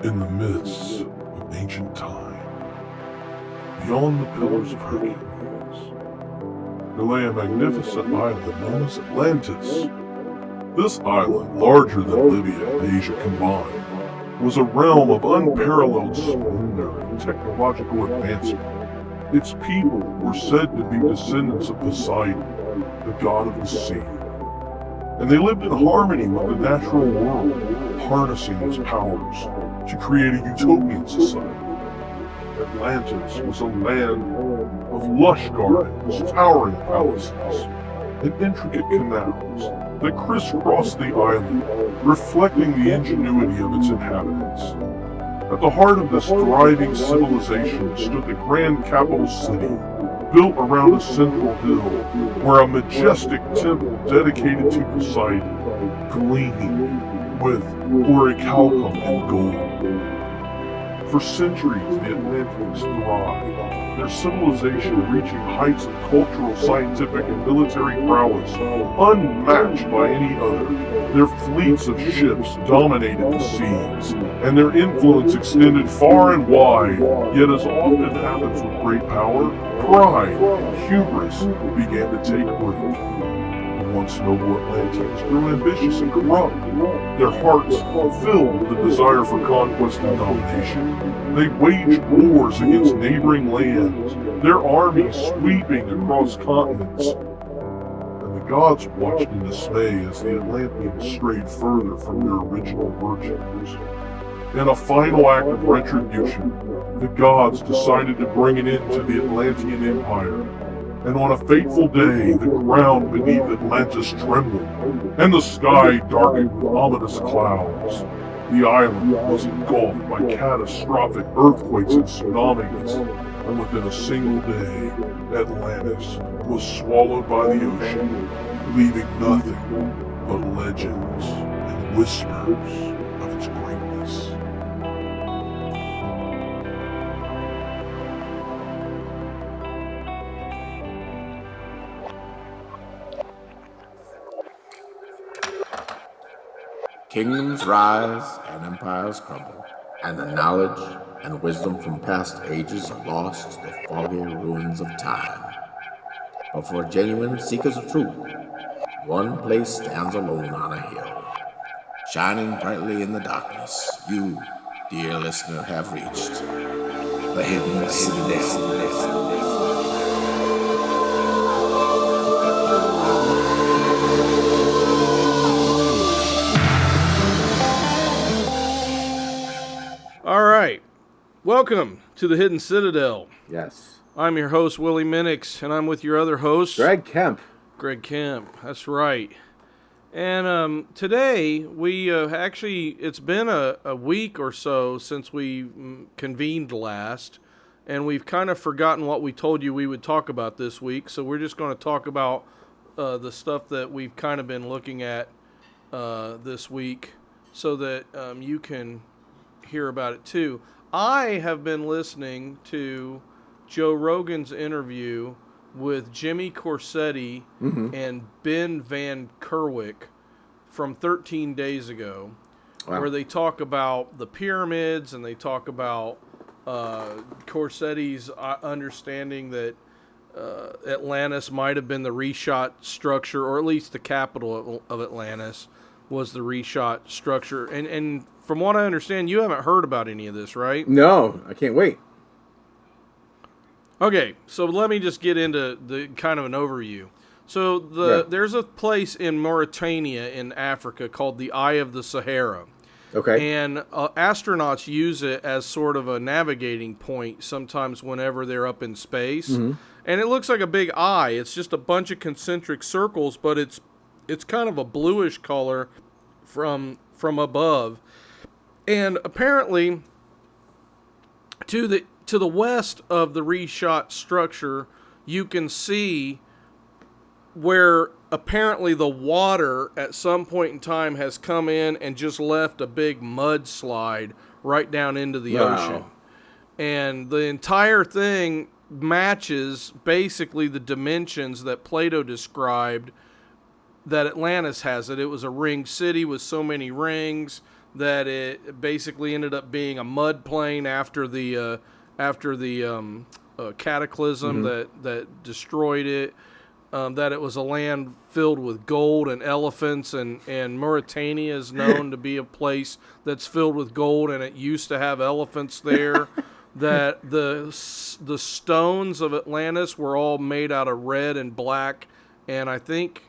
In the midst of ancient time, beyond the Pillars of Hercules, there lay a magnificent island known as Atlantis. This island, larger than Libya and Asia combined, was a realm of unparalleled splendor and technological advancement. Its people were said to be descendants of Poseidon, the god of the sea, and they lived in harmony with the natural world, harnessing its powers to create a utopian society. Atlantis was a land of lush gardens, towering palaces, and intricate canals that crisscrossed the island, reflecting the ingenuity of its inhabitants. At the heart of this thriving civilization stood the grand capital city, built around a central hill, where a majestic temple dedicated to Poseidon, gleaming with orichalcum and gold. For centuries, the Atlanteans thrived, their civilization reaching heights of cultural, scientific, and military prowess unmatched by any other. Their fleets of ships dominated the seas, and their influence extended far and wide. Yet, as often happens with great power, pride and hubris began to take root. The once noble Atlanteans grew ambitious and corrupt, their hearts filled with the desire for conquest and domination. They waged wars against neighboring lands, their armies sweeping across continents. And the gods watched in dismay as the Atlanteans strayed further from their original virtues. In a final act of retribution, the gods decided to bring an end to the Atlantean Empire. And on a fateful day, the ground beneath Atlantis trembled, and the sky darkened with ominous clouds. The island was engulfed by catastrophic earthquakes and tsunamis, and within a single day, Atlantis was swallowed by the ocean, leaving nothing but legends and whispers of its greatness. Kingdoms rise and empires crumble, and the knowledge and wisdom from past ages are lost to the foggy ruins of time. But for genuine seekers of truth, one place stands alone on a hill. Shining brightly in the darkness, you, dear listener, have reached the Hidden Citadel. All right, welcome to the Hidden Citadel. Yes. I'm your host, Willie Minix, and I'm with your other host, Greg Kemp. Greg Kemp, that's right. And today, we it's been a week or so since we convened last, and we've kind of forgotten what we told you we would talk about this week, so we're just going to talk about the stuff that we've kind of been looking at this week so that you can hear about it too. I have been listening to Joe Rogan's interview with Jimmy Corsetti and Ben Van Kerwick from 13 days ago, where they talk about the pyramids and they talk about Corsetti's understanding that Atlantis might have been the reshot structure, or at least the capital of Atlantis was the reshot structure. And from what I understand, you haven't heard about any of this, right? No, I can't wait. Okay, so let me just get into the kind of an overview. So there's a place in Mauritania in Africa called the Eye of the Sahara. Okay. And astronauts use it as sort of a navigating point sometimes whenever they're up in space. And it looks like a big eye. It's just a bunch of concentric circles, but it's kind of a bluish color from above. And apparently, to the west of the reshot structure, you can see where apparently the water at some point in time has come in and just left a big mudslide right down into the ocean. And the entire thing matches basically the dimensions that Plato described that Atlantis has. It was a ringed city with so many rings. that it basically ended up being a mud plain after the cataclysm that destroyed it. That it was a land filled with gold and elephants, and Mauritania is known to be a place that's filled with gold, and it used to have elephants there. That the stones of Atlantis were all made out of red and black, and I think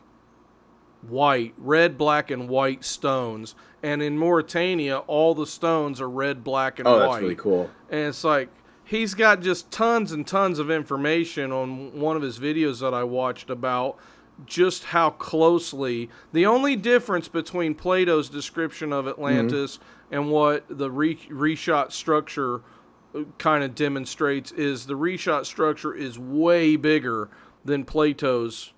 white, red, black, and white stones. And in Mauritania, all the stones are red, black, and white. Oh, that's really cool. And it's like, he's got just tons and tons of information on one of his videos that I watched about just how closely. The only difference between Plato's description of Atlantis and what the reshot structure kind of demonstrates is the reshot structure is way bigger than Plato's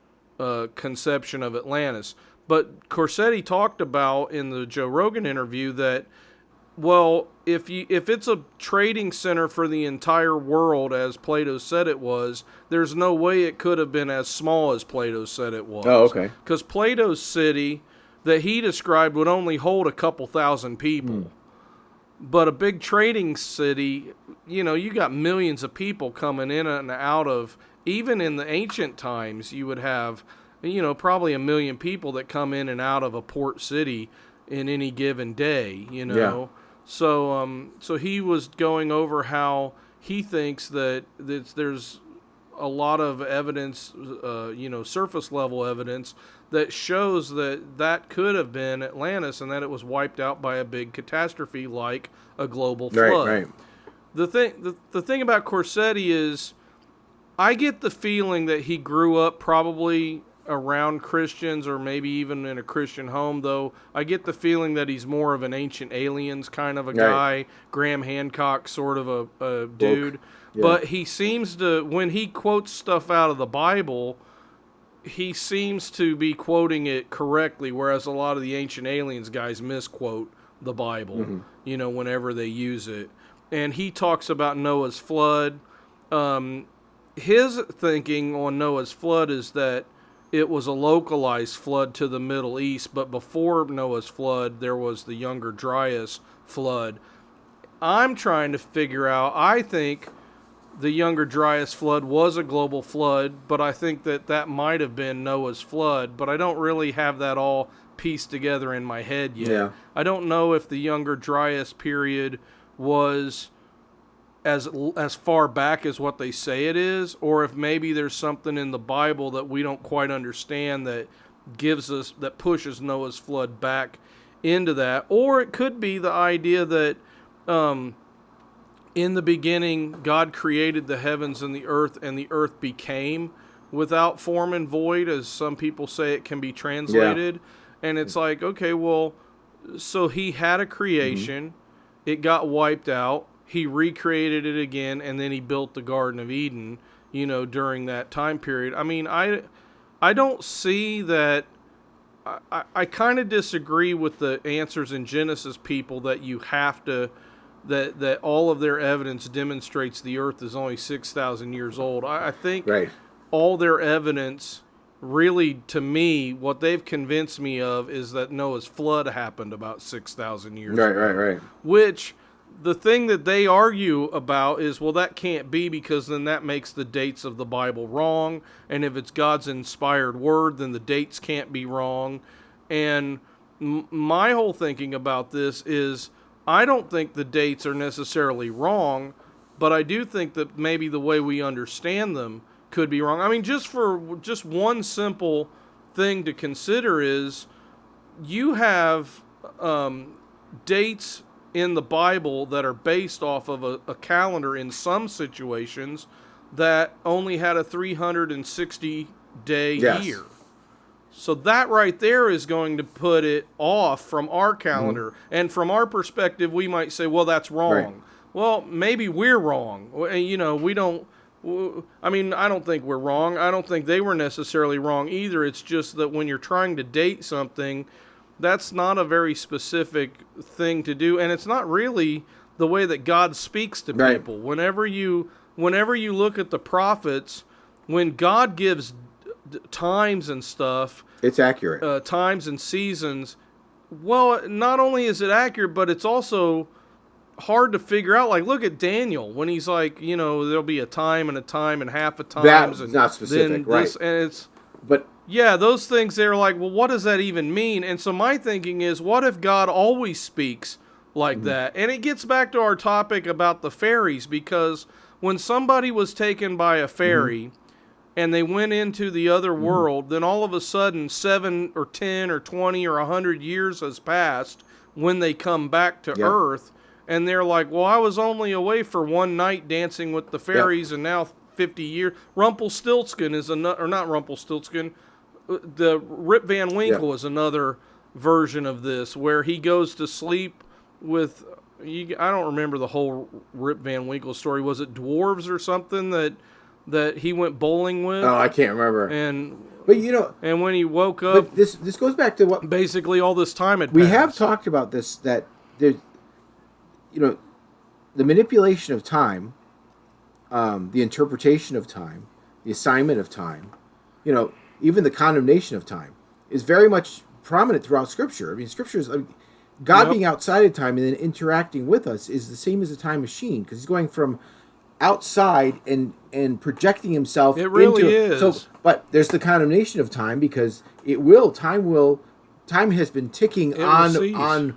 conception of Atlantis. But Corsetti talked about in the Joe Rogan interview that, well, if it's a trading center for the entire world, as Plato said it was, there's no way it could have been as small as Plato said it was. Oh, okay. Because Plato's city that he described would only hold a couple thousand people. But a big trading city, you got millions of people coming in and out of, even in the ancient times, you would have, probably 1 million people that come in and out of a port city in any given day, Yeah. So he was going over how he thinks that there's a lot of evidence, surface level evidence that shows that could have been Atlantis and that it was wiped out by a big catastrophe like a global flood. Right. The thing about Corsetti is, I get the feeling that he grew up probably around Christians or maybe even in a Christian home, though I get the feeling that he's more of an Ancient Aliens kind of a guy, Graham Hancock sort of a dude. Yeah. But he seems to, when he quotes stuff out of the Bible, he seems to be quoting it correctly, whereas a lot of the Ancient Aliens guys misquote the Bible, whenever they use it. And he talks about Noah's flood. His thinking on Noah's flood is that it was a localized flood to the Middle East, but before Noah's flood, there was the Younger Dryas flood. I'm trying to figure out, I think the Younger Dryas flood was a global flood, but I think that might have been Noah's flood, but I don't really have that all pieced together in my head yet. Yeah. I don't know if the Younger Dryas period was as far back as what they say it is, or if maybe there's something in the Bible that we don't quite understand that pushes Noah's flood back into that. Or it could be the idea that in the beginning God created the heavens and the earth became without form and void, as some people say it can be translated. Yeah. And it's like, okay, well, so he had a creation, it got wiped out, he recreated it again, and then he built the Garden of Eden, during that time period. I mean, I don't see that. I kind of disagree with the answers in Genesis people that you have to, that all of their evidence demonstrates the earth is only 6,000 years old. I think all their evidence, really, to me, what they've convinced me of is that Noah's flood happened about 6,000 years ago. Right. Which, the thing that they argue about is, well, that can't be because then that makes the dates of the Bible wrong. And if it's God's inspired word, then the dates can't be wrong. And my whole thinking about this is, I don't think the dates are necessarily wrong, but I do think that maybe the way we understand them could be wrong. I mean, just one simple thing to consider is you have dates in the Bible that are based off of a calendar in some situations that only had a 360-day year. So that right there is going to put it off from our calendar. And from our perspective, we might say, well, that's wrong. Right. Well, maybe we're wrong. We don't... I mean, I don't think we're wrong. I don't think they were necessarily wrong either. It's just that when you're trying to date something, that's not a very specific thing to do, and it's not really the way that God speaks to people. Whenever you look at the prophets, when God gives times and stuff, it's accurate. Times and seasons, Well, not only is it accurate, but it's also hard to figure out. Like, look at Daniel when he's like, there'll be a time and half a times. That's and not specific, then right? This, and it's, But yeah, those things, they're like, well, what does that even mean? And so my thinking is, what if God always speaks like that? And it gets back to our topic about the fairies, because when somebody was taken by a fairy and they went into the other world, then all of a sudden 7 or 10 or 20 or 100 years has passed when they come back to Earth, and they're like, well, I was only away for one night dancing with the fairies, and now 50 years. Rumpelstiltskin is another, or not Rumpelstiltskin, the Rip Van Winkle is another version of this, where he goes to sleep with, I don't remember the whole Rip Van Winkle story. Was it dwarves or something that he went bowling with? I can't remember. But and when he woke up, but this goes back to what basically all this time had passed. We have talked about this, that there, the manipulation of time, the interpretation of time, the assignment of time, even the condemnation of time is very much prominent throughout Scripture. I mean, God being outside of time and then interacting with us is the same as a time machine, because he's going from outside and projecting himself. It really is. So, but there's the condemnation of time, because time has been ticking on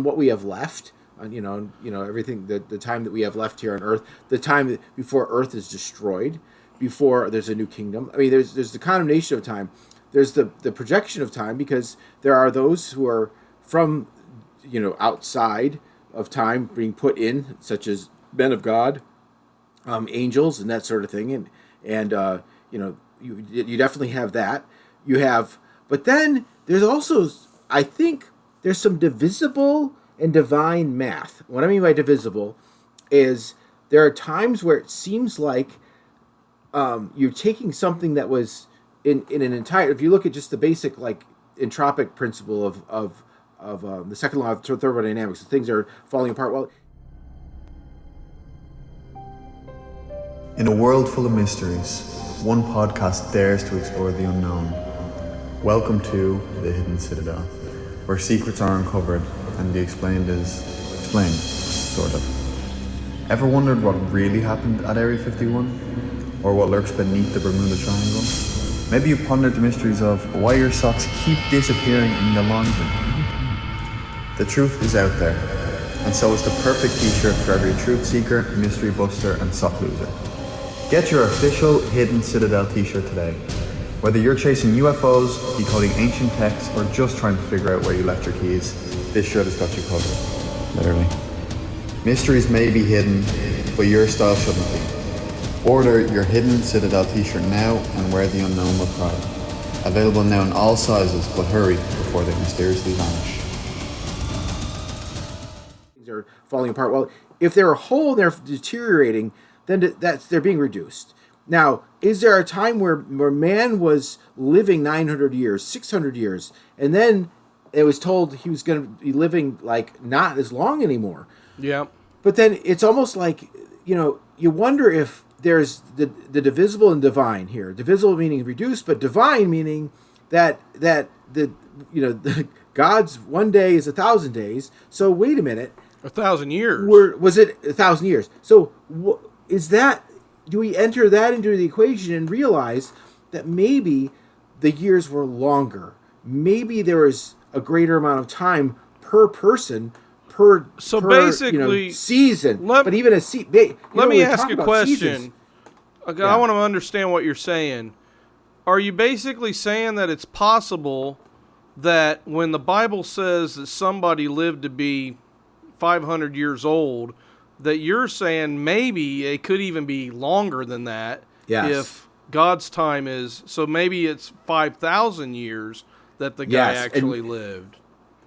what we have left. Everything, the time that we have left here on Earth, the time before Earth is destroyed, before there's a new kingdom. I mean, there's the condemnation of time. There's the projection of time, because there are those who are from, outside of time being put in, such as men of God, angels, and that sort of thing. And you definitely have that. But then there's also, I think, there's some divisible and divine math. What I mean by divisible is there are times where it seems like you're taking something that was in an entire. If you look at just the basic like entropic principle of the second law of thermodynamics, things are falling apart. Well, in a world full of mysteries, one podcast dares to explore the unknown. Welcome to the Hidden Citadel, where secrets are uncovered and the explained is explained, sort of. Ever wondered what really happened at Area 51? Or what lurks beneath the Bermuda Triangle? Maybe you pondered the mysteries of why your socks keep disappearing in the laundry. The truth is out there, and so is the perfect t-shirt for every truth seeker, mystery buster, and sock loser. Get your official Hidden Citadel t-shirt today. Whether you're chasing UFOs, decoding ancient texts, or just trying to figure out where you left your keys, this shirt has got you covered. Literally. Mysteries may be hidden, but your style shouldn't be. Order your Hidden Citadel t-shirt now and wear the unknown with pride. Available now in all sizes, but hurry before they mysteriously vanish. Things are falling apart. Well, if they're whole and they're deteriorating, then they're being reduced. Now, is there a time where man was living 900 years, 600 years, and then it was told he was going to be living like not as long anymore? Yeah. But then it's almost like, you wonder if there's the divisible and divine here. Divisible meaning reduced, but divine meaning that God's one day is 1,000 days. So wait a minute. 1,000 years. Was it 1,000 years? So is that? Do we enter that into the equation and realize that maybe the years were longer? Maybe there was a greater amount of time per person, per basically season. But even a season. Let me ask a question. Seasons. Okay, I want to understand what you're saying. Are you basically saying that it's possible that when the Bible says that somebody lived to be 500 years old, that you're saying maybe it could even be longer than that? Yes. If God's time is, so maybe it's 5,000 years that the guy actually lived.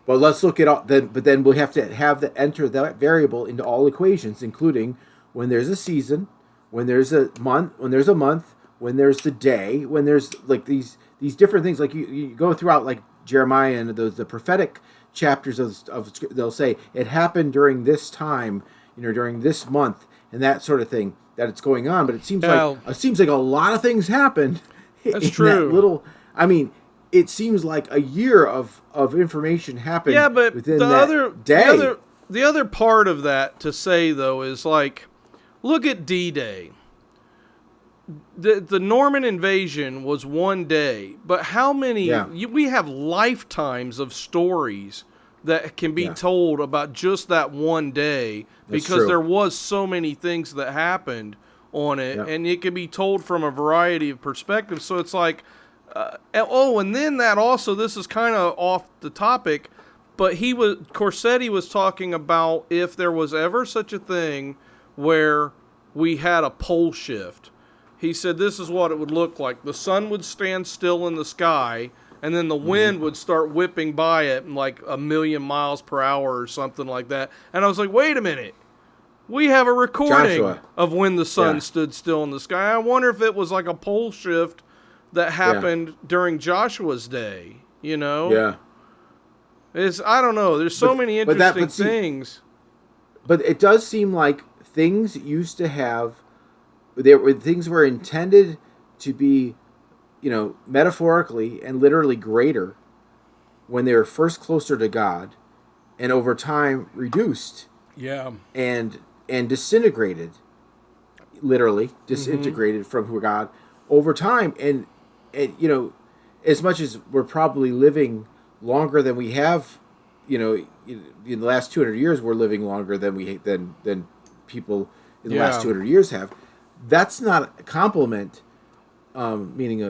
Well, let's look at all. But then we'll have to enter that variable into all equations, including when there's a season, when there's a month, when there's the day, when there's like these different things. Like you go throughout like Jeremiah and the prophetic chapters of they'll say it happened during this time, during this month, and that sort of thing that it's going on. But it seems like a lot of things happened. That's true. That little, I mean, it seems like a year of information happened. Yeah, but within the that other day. the other part of that to say though is like, look at D-Day. The Norman invasion was one day, but how many? We have lifetimes of stories that can be told about just that one day, because there was so many things that happened on it, and it can be told from a variety of perspectives. So it's like, and then that also, this is kind of off the topic, but Corsetti was talking about if there was ever such a thing where we had a pole shift. He said this is what it would look like. The sun would stand still in the sky, and then the wind would start whipping by it like 1,000,000 miles per hour or something like that. And I was like, wait a minute. We have a recording of when the sun stood still in the sky. I wonder if it was like a pole shift that happened during Joshua's day, you know? Yeah. I don't know. There's so many interesting things. But it does seem like things used to have... things were intended to be, metaphorically and literally greater when they were first closer to God, and over time reduced. Yeah. And disintegrated, literally disintegrated from God over time. And as much as we're probably living longer than we have, in the last 200 years, we're living longer than people in the last 200 years have. That's not a compliment, meaning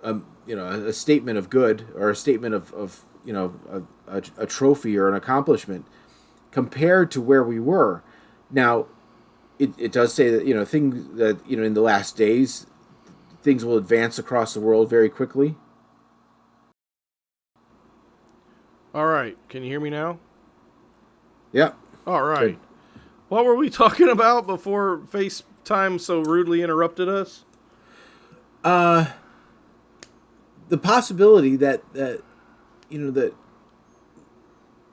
a statement of good, or a statement of a trophy or an accomplishment compared to where we were. Now, it does say that things that in the last days, things will advance across the world very quickly. All right, can you hear me now? Yeah. All right. Good. What were we talking about before FaceTime so rudely interrupted us? The possibility that that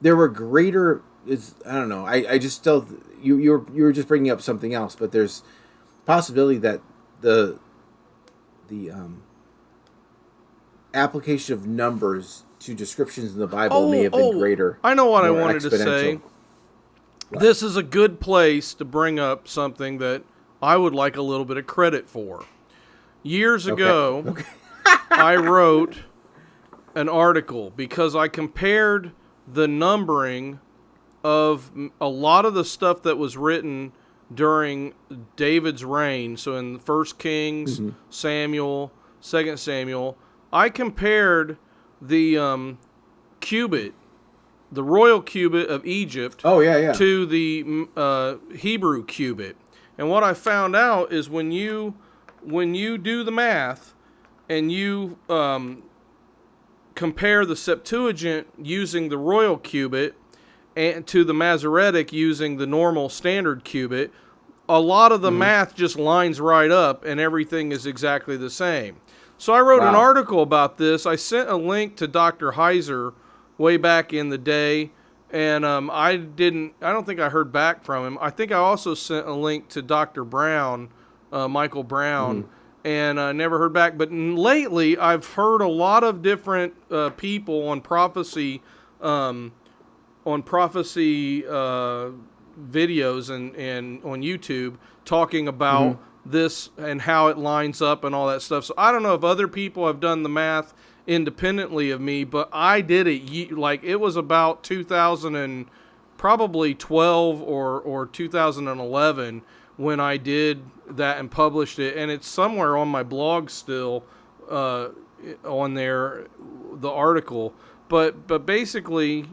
there were greater I don't know. I just still you were just bringing up something else, but there's possibility that the application of numbers to descriptions in the Bible may have been greater. I know what I wanted to say. This is a good place to bring up something that I would like a little bit of credit for. Years ago, I wrote an article because I compared the numbering of a lot of the stuff that was written during David's reign. So in 1 Kings, Samuel, 2 Samuel, I compared the cubit, the royal cubit of Egypt, to the Hebrew cubit. And what I found out is when you do the math and you compare the Septuagint using the royal cubit and to the Masoretic using the normal standard cubit, a lot of the math just lines right up and everything is exactly the same. So I wrote an article about this. I sent a link to Dr. Heiser way back in the day, and I don't think I heard back from him. I think I also sent a link to Dr. Brown, Michael Brown, and I never heard back. But lately, I've heard a lot of different people on prophecy videos and on YouTube talking about this and how it lines up and all that stuff. So I don't know if other people have done the math independently of me, but I did it like it was about 2012 or 2011 when I did that and published it, and it's somewhere on my blog still on there, the article. But basically,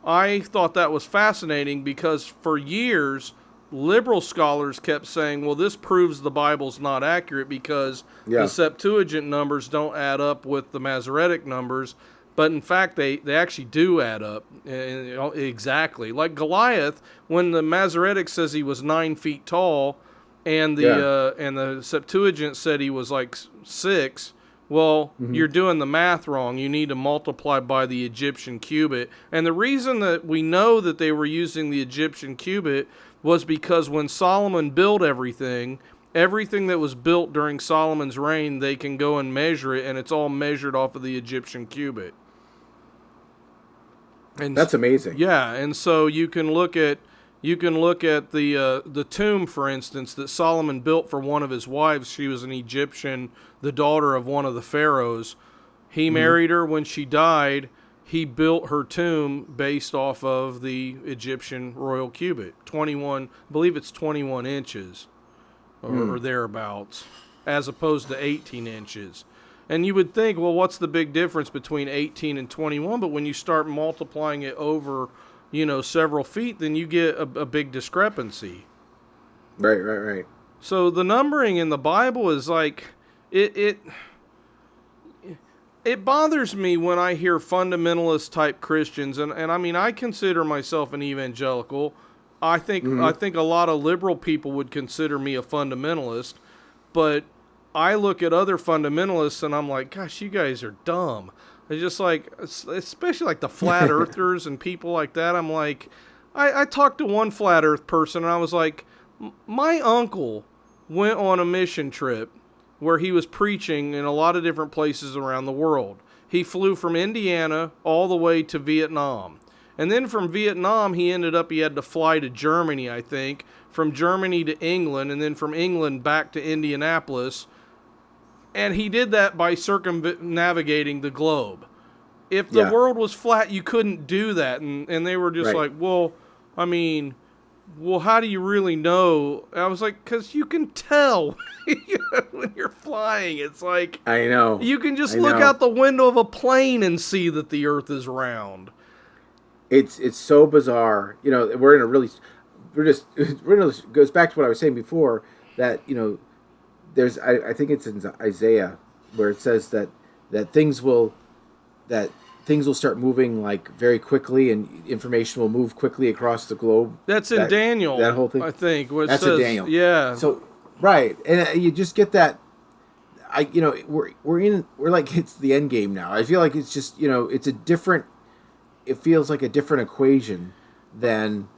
I thought that was fascinating because for years liberal scholars kept saying, well, this proves the Bible's not accurate because the Septuagint numbers don't add up with the Masoretic numbers. But in fact, they actually do add up exactly. Like Goliath, when the Masoretic says he was 9 feet tall, and the Septuagint said he was like 6. Well, you're doing the math wrong. You need to multiply by the Egyptian cubit. And the reason that we know that they were using the Egyptian cubit was because when Solomon built everything, everything that was built during Solomon's reign, they can go and measure it, and it's all measured off of the Egyptian cubit. And that's amazing. Yeah, and so you can look at the tomb, for instance, that Solomon built for one of his wives. She was an Egyptian, the daughter of one of the pharaohs. He married her. When she died, he built her tomb based off of the Egyptian royal cubit. 21, I believe it's 21 inches or thereabouts, as opposed to 18 inches. And you would think, well, what's the big difference between 18 and 21? But when you start multiplying it over, several feet, then you get a big discrepancy. Right. So the numbering in the Bible is like, it bothers me when I hear fundamentalist type Christians, and I mean, I consider myself an evangelical. I think a lot of liberal people would consider me a fundamentalist, but I look at other fundamentalists and I'm like, gosh, you guys are dumb. It's just like, especially like the flat earthers and people like that. I'm like, I talked to one flat earth person and I was like, my uncle went on a mission trip where he was preaching in a lot of different places around the world. He flew from Indiana all the way to Vietnam. And then from Vietnam, he had to fly to Germany, I think, from Germany to England, and then from England back to Indianapolis. And he did that by circumnavigating the globe. If the world was flat, you couldn't do that. And they were just like, well, how do you really know? I was like, because you can tell when you're flying. It's like, I know. You can just look out the window of a plane and see that the earth is round. It's so bizarre. We're in a really, goes back to what I was saying before, that, there's, I think it's in Isaiah where it says that things will start moving like very quickly, and information will move quickly across the globe. That's in Daniel. That whole thing. I think. That's in Daniel. Yeah. So right, and you just get that. We're like, it's the end game now. I feel like it's just it's a different. It feels like a different equation than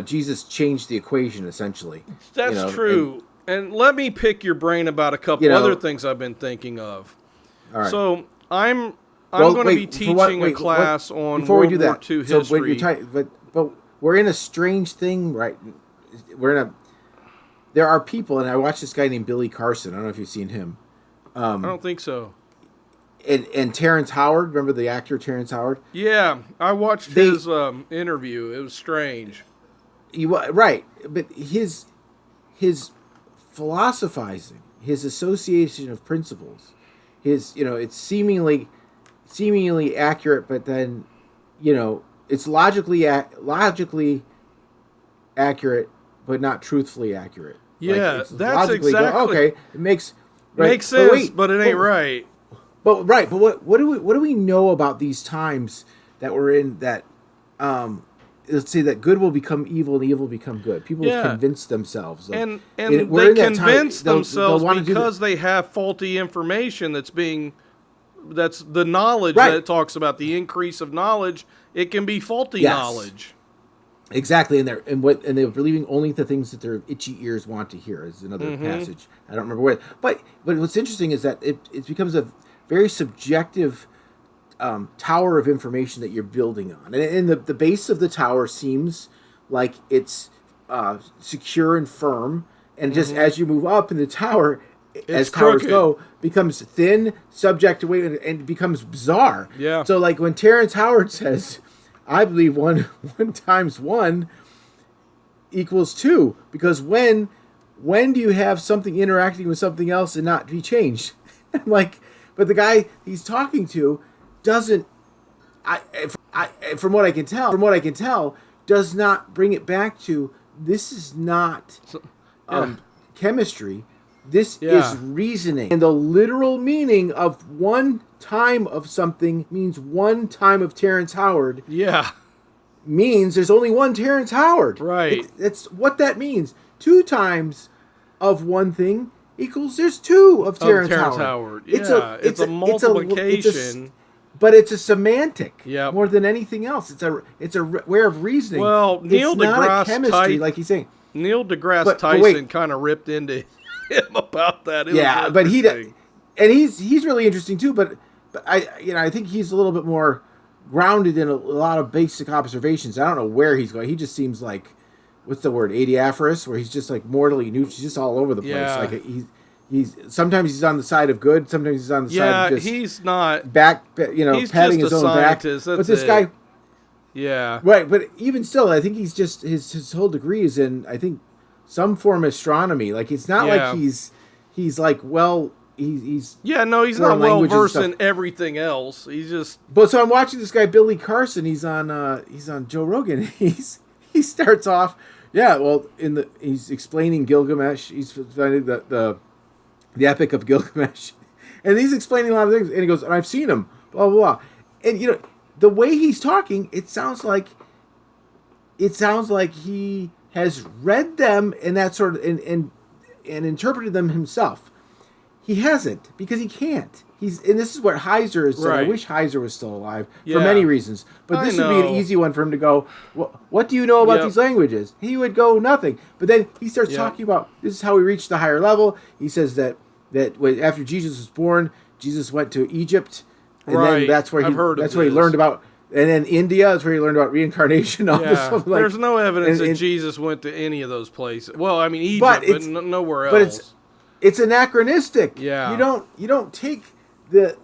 Jesus changed the equation essentially. That's true. And let me pick your brain about a couple other things I've been thinking of. All right. So I'm going to be teaching a class on World War II history. But we're in a strange thing, right? There are people, and I watched this guy named Billy Carson. I don't know if you've seen him. I don't think so. And Terrence Howard, remember the actor Terrence Howard? Yeah, I watched his interview. It was strange. Right, but his philosophizing, his association of principles, it's seemingly accurate, but then it's logically accurate, but not truthfully accurate. Yeah, that's exactly. Okay, it makes sense, but it ain't right. But what do we know about these times that we're in? That let's say that good will become evil and evil will become good. People have convinced themselves, and they convince themselves because they have faulty information that's the knowledge that it talks about, the increase of knowledge. It can be faulty knowledge. Exactly, and they're believing only the things that their itchy ears want to hear. Is another passage. I don't remember where. But what's interesting is that it becomes a very subjective tower of information that you're building on, and the base of the tower seems like it's secure and firm, and just as you move up in the tower, as towers go, becomes thin, subject to weight, and becomes bizarre. Yeah. So like when Terrence Howard says, I believe one times one equals two, because when do you have something interacting with something else and not be changed? I'm like, but the guy he's talking to doesn't, from what I can tell, does not bring it back to, this is not chemistry. This is reasoning. And the literal meaning of one time of something means one time of Terrence Howard. Yeah. Means there's only one Terrence Howard. Right. That's what that means. 2 times of one thing equals there's 2 of Terrence Howard. Yeah, it's a multiplication. But it's a semantic more than anything else. It's a way of reasoning. Well, Neil deGrasse deGrasse chemistry, like he's saying. Neil deGrasse Tyson kind of ripped into him about that. But he's really interesting too. But I think he's a little bit more grounded in a lot of basic observations. I don't know where he's going. He just seems like, what's the word, adiaphorous, where he's just like mortally neutral. He's just all over the place. Yeah. Like he's sometimes he's on the side of good, sometimes he's on the side of just he's not he's patting his own back. But this guy, yeah, right. But even still, I think he's just his whole degree is in, I think, some form of astronomy. Like it's not like he's like he's he's not well versed in everything else. He's just. But so I'm watching this guy Billy Carson. He's on Joe Rogan. He starts off, he's explaining Gilgamesh. He's explaining the Epic of Gilgamesh, and he's explaining a lot of things. And he goes, and I've seen him, blah blah blah. And the way he's talking, it sounds like he has read them and that sort of and interpreted them himself. He hasn't, because he can't. And this is what Heiser is saying. Right. I wish Heiser was still alive for many reasons. But this would be an easy one for him to go, what do you know about these languages? He would go, nothing. But then he starts talking about, this is how we reached the higher level. He says that after Jesus was born, Jesus went to Egypt. And then that's where he learned about, and then India is where he learned about reincarnation. All this stuff. There's no evidence that Jesus went to any of those places. Well, I mean, Egypt, but nowhere else. But it's anachronistic. Yeah. You don't take the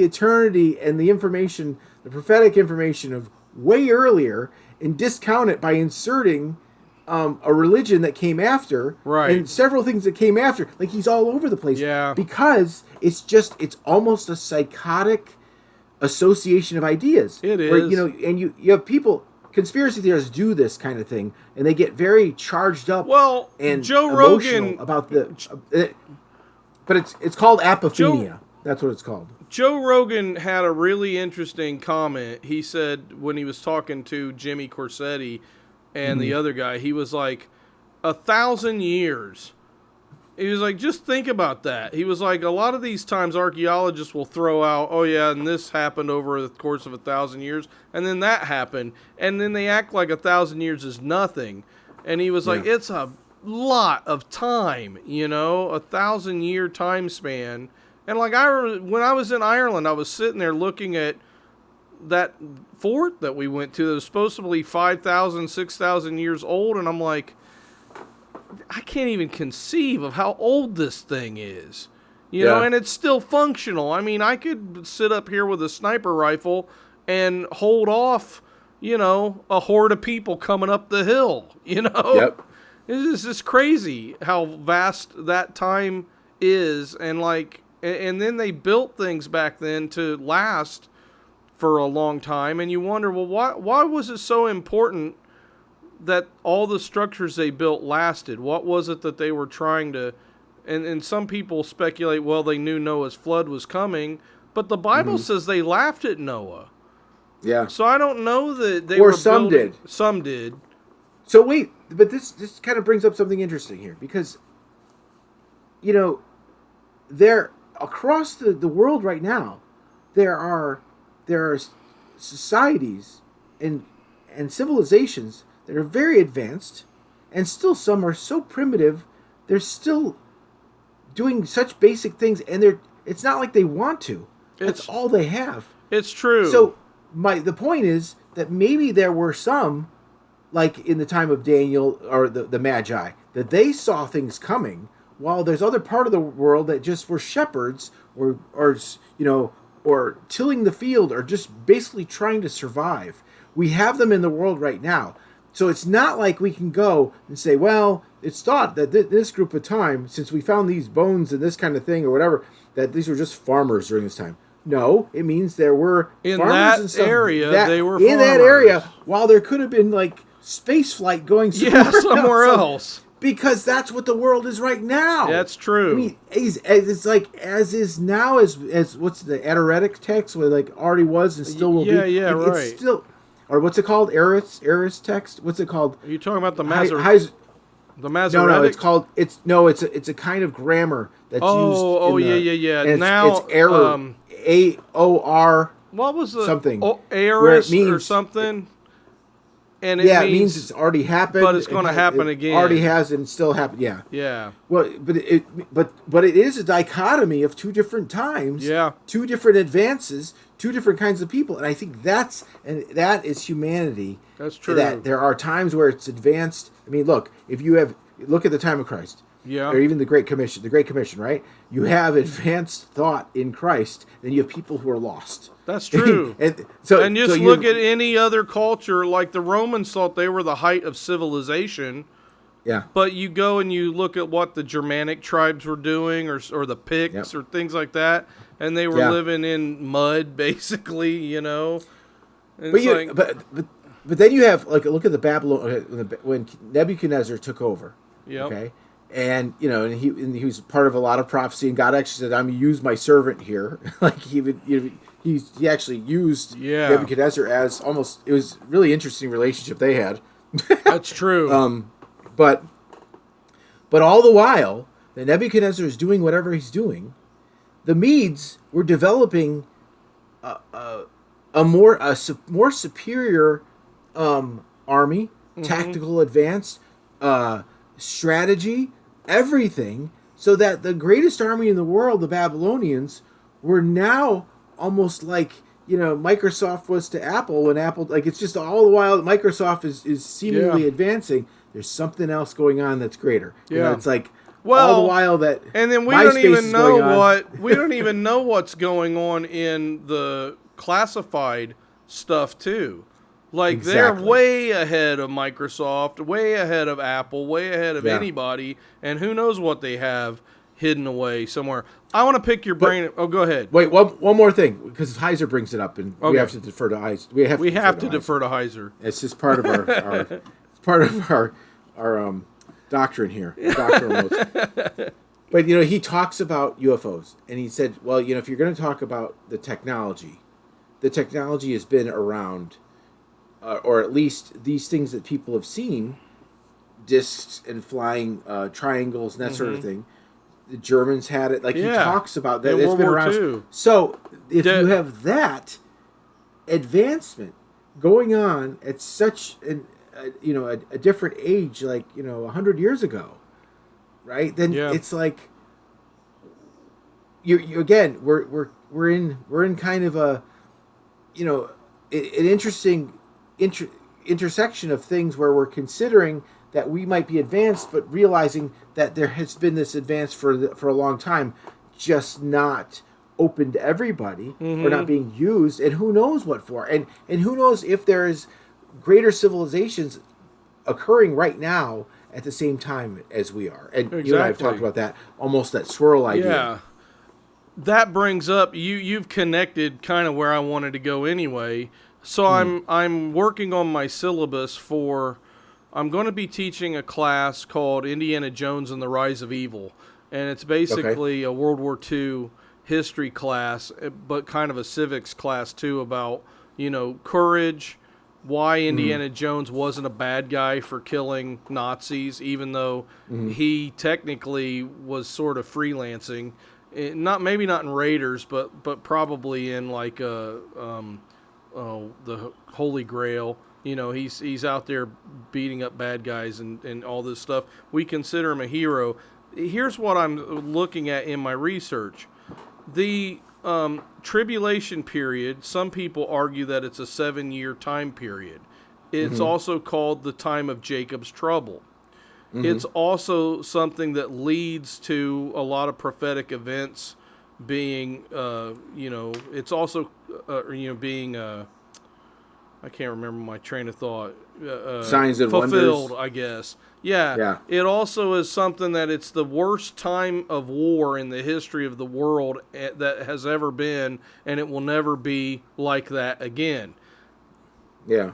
eternity and the information, the prophetic information of way earlier, and discount it by inserting a religion that came after, and several things that came after. Like, he's all over the place. Yeah. Because it's almost a psychotic association of ideas. It is. Where, and you have people, conspiracy theorists do this kind of thing, and they get very charged up. Well, and Joe Rogan about but it's called apophenia. That's what it's called. Joe Rogan had a really interesting comment. He said when he was talking to Jimmy Corsetti and the other guy, he was like, 1,000 years. He was like, just think about that. He was like, a lot of these times archaeologists will throw out, and this happened over the course of 1,000 years, and then that happened, and then they act like 1,000 years is nothing. And he was like, it's a lot of time, 1,000-year time span. And like when I was in Ireland, I was sitting there looking at that fort that we went to that was supposed to be 5,000, 6,000 years old, and I'm like, I can't even conceive of how old this thing is, know, and it's still functional. I mean, I could sit up here with a sniper rifle and hold off, a horde of people coming up the hill, Yep. It's just crazy how vast that time is, and then they built things back then to last for a long time, and you wonder, well, why was it so important that all the structures they built lasted? What was it that they were trying to... And some people speculate, well, they knew Noah's flood was coming, but the Bible says they laughed at Noah. Yeah. So I don't know that they or were some building... did. Some did. So wait, but this kind of brings up something interesting here, because, there, across the world right now, there are societies and civilizations that are very advanced, and still some are so primitive, they're still doing such basic things, and it's not like they want to. That's all they have. It's true. So the point is that maybe there were some, like in the time of Daniel or the Magi, that they saw things coming, while there's other part of the world that just were shepherds or tilling the field, or just basically trying to survive. We have them in the world right now. So it's not like we can go and say, well, it's thought that this group of time, since we found these bones and this kind of thing or whatever, that these were just farmers during this time. No, it means there were in farmers that and stuff area. They were in farmers. That area, while there could have been like space flight going somewhere else. Because that's what the world is right now. That's true. I mean, it's like as is now as what's the Adoretic text, where like already was and still will be. Yeah, right. It's still, or what's it called? Eris text. What's it called? Are you talking about the Masoretic? The Masoretic? No, it's called. It's a kind of grammar that's used. Yeah. And now it's error. AOR. What was the something? Eris means, or something? And it means it's already happened, but it's going to happen again. Already has and still happened. Yeah. Yeah. Well, but it is a dichotomy of two different times. Yeah. Two different advances, two different kinds of people, and I think that is humanity. That's true. That there are times where it's advanced. I mean, look at the time of Christ. Yeah. Or even the Great Commission, right? You have advanced thought in Christ, then you have people who are lost. That's true. and just look at any other culture. Like the Romans thought they were the height of civilization. Yeah. But you go and you look at what the Germanic tribes were doing, or the Picts, or things like that, and they were living in mud, basically, you know. And but then you have, like, look at the Babylon when Nebuchadnezzar took over. Yeah. Okay. And and he was part of a lot of prophecy, and God actually said, "I'm gonna use my servant here." Like he actually used Nebuchadnezzar as almost. It was a really interesting relationship they had. That's true. But all the while that Nebuchadnezzar is doing whatever he's doing, the Medes were developing a more superior army, tactical advanced strategy, everything, so that the greatest army in the world, the Babylonians, were now almost like Microsoft was to Apple when Apple, like, it's just all the while that Microsoft is seemingly advancing, there's something else going on that's greater. It's like all the while that and then we don't even know what's going on in the classified stuff too. Like they're way ahead of Microsoft, way ahead of Apple, way ahead of anybody, and who knows what they have hidden away somewhere. I want to pick your brain. Oh, go ahead. Wait, one more thing, because Heiser brings it up, and we have to defer to Heiser. We have to defer to Heiser. It's just part of our doctrine here, doctrinal notes. But he talks about UFOs, and he said, well, if you're going to talk about the technology has been around. Or at least these things that people have seen, discs and flying triangles and that sort of thing. The Germans had it. Like he talks about that. It's been around. II. So if you have that advancement going on at such a different age, like 100 years ago, right? Then it's like you again. We're in kind of a an interesting intersection of things where we're considering that we might be advanced, but realizing that there has been this advance for a long time, just not open to everybody or not being used, and who knows what for, and who knows if there is greater civilizations occurring right now at the same time as we are. And you and I have talked about that, almost that swirl idea. Yeah. That brings up you've connected kind of where I wanted to go anyway. So I'm working on my syllabus I'm going to be teaching a class called Indiana Jones and the Rise of Evil, and it's basically a World War II history class, but kind of a civics class too, about courage, why Indiana Jones wasn't a bad guy for killing Nazis, even though he technically was sort of freelancing, maybe not in Raiders, but probably in like the Holy Grail. He's out there beating up bad guys and all this stuff. We consider him a hero. Here's what I'm looking at in my research. The tribulation period, some people argue that it's a 7-year time period. It's also called the time of Jacob's trouble. It's also something that leads to a lot of prophetic events being, it's also, being, I can't remember my train of thought. Signs and fulfilled, wonders. I guess. Yeah. It also is something that it's the worst time of war in the history of the world that has ever been, and it will never be like that again. Yeah.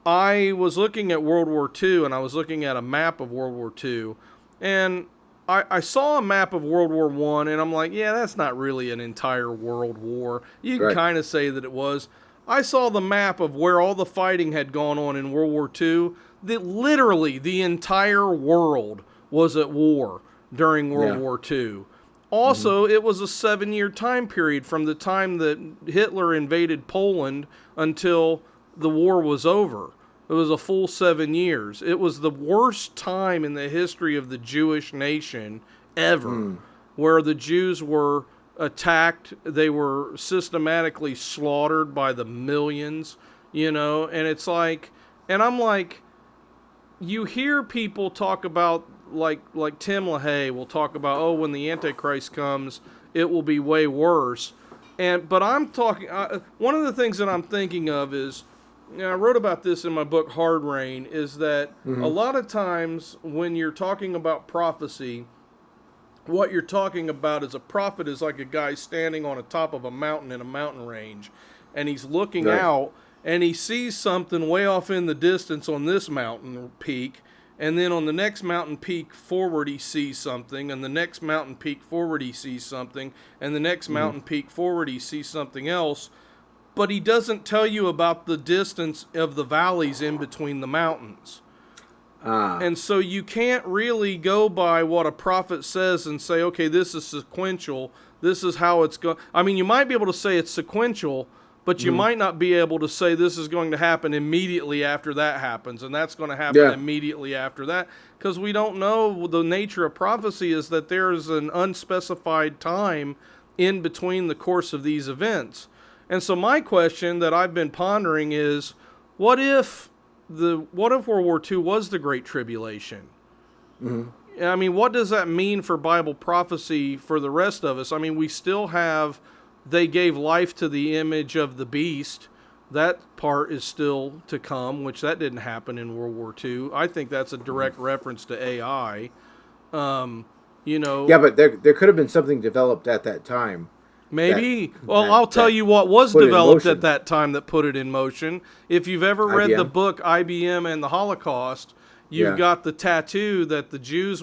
I was looking at World War II, and I was looking at a map of World War II, and I saw a map of World War I, and I'm like, yeah, that's not really an entire world war. You can kind of say that it was. I saw the map of where all the fighting had gone on in World War II, that literally the entire world was at war during World War II. Also, it was a 7-year time period from the time that Hitler invaded Poland until the war was over. It was a full 7 years. It was the worst time in the history of the Jewish nation ever, where the Jews were attacked. They were systematically slaughtered by the millions, and it's like, and I'm like, you hear people talk about, like Tim LaHaye will talk about, oh, when the Antichrist comes, it will be way worse. But I'm talking, one of the things that I'm thinking of is, I wrote about this in my book, Hard Rain, is that a lot of times when you're talking about prophecy, what you're talking about is a prophet is like a guy standing on the top of a mountain in a mountain range, and he's looking out, and he sees something way off in the distance on this mountain peak, and then on the next mountain peak forward he sees something, and the next mountain peak forward he sees something, and the next mountain peak forward he sees something else. But he doesn't tell you about the distance of the valleys in between the mountains. And so you can't really go by what a prophet says and say, okay, this is sequential. This is how it's going. I mean, you might be able to say it's sequential, but you might not be able to say this is going to happen immediately after that happens, and that's going to happen immediately after that, because we don't know. The nature of prophecy is that there is an unspecified time in between the course of these events. And so my question that I've been pondering is, what if World War II was the Great Tribulation? I mean, what does that mean for Bible prophecy for the rest of us? I mean, we still have, they gave life to the image of the beast. That part is still to come, which that didn't happen in World War II. I think that's a direct reference to AI. Yeah, but there could have been something developed at that time. Maybe. I'll tell you what was developed at that time that put it in motion. If you've ever read the book IBM and the Holocaust, you've got the tattoo that the Jews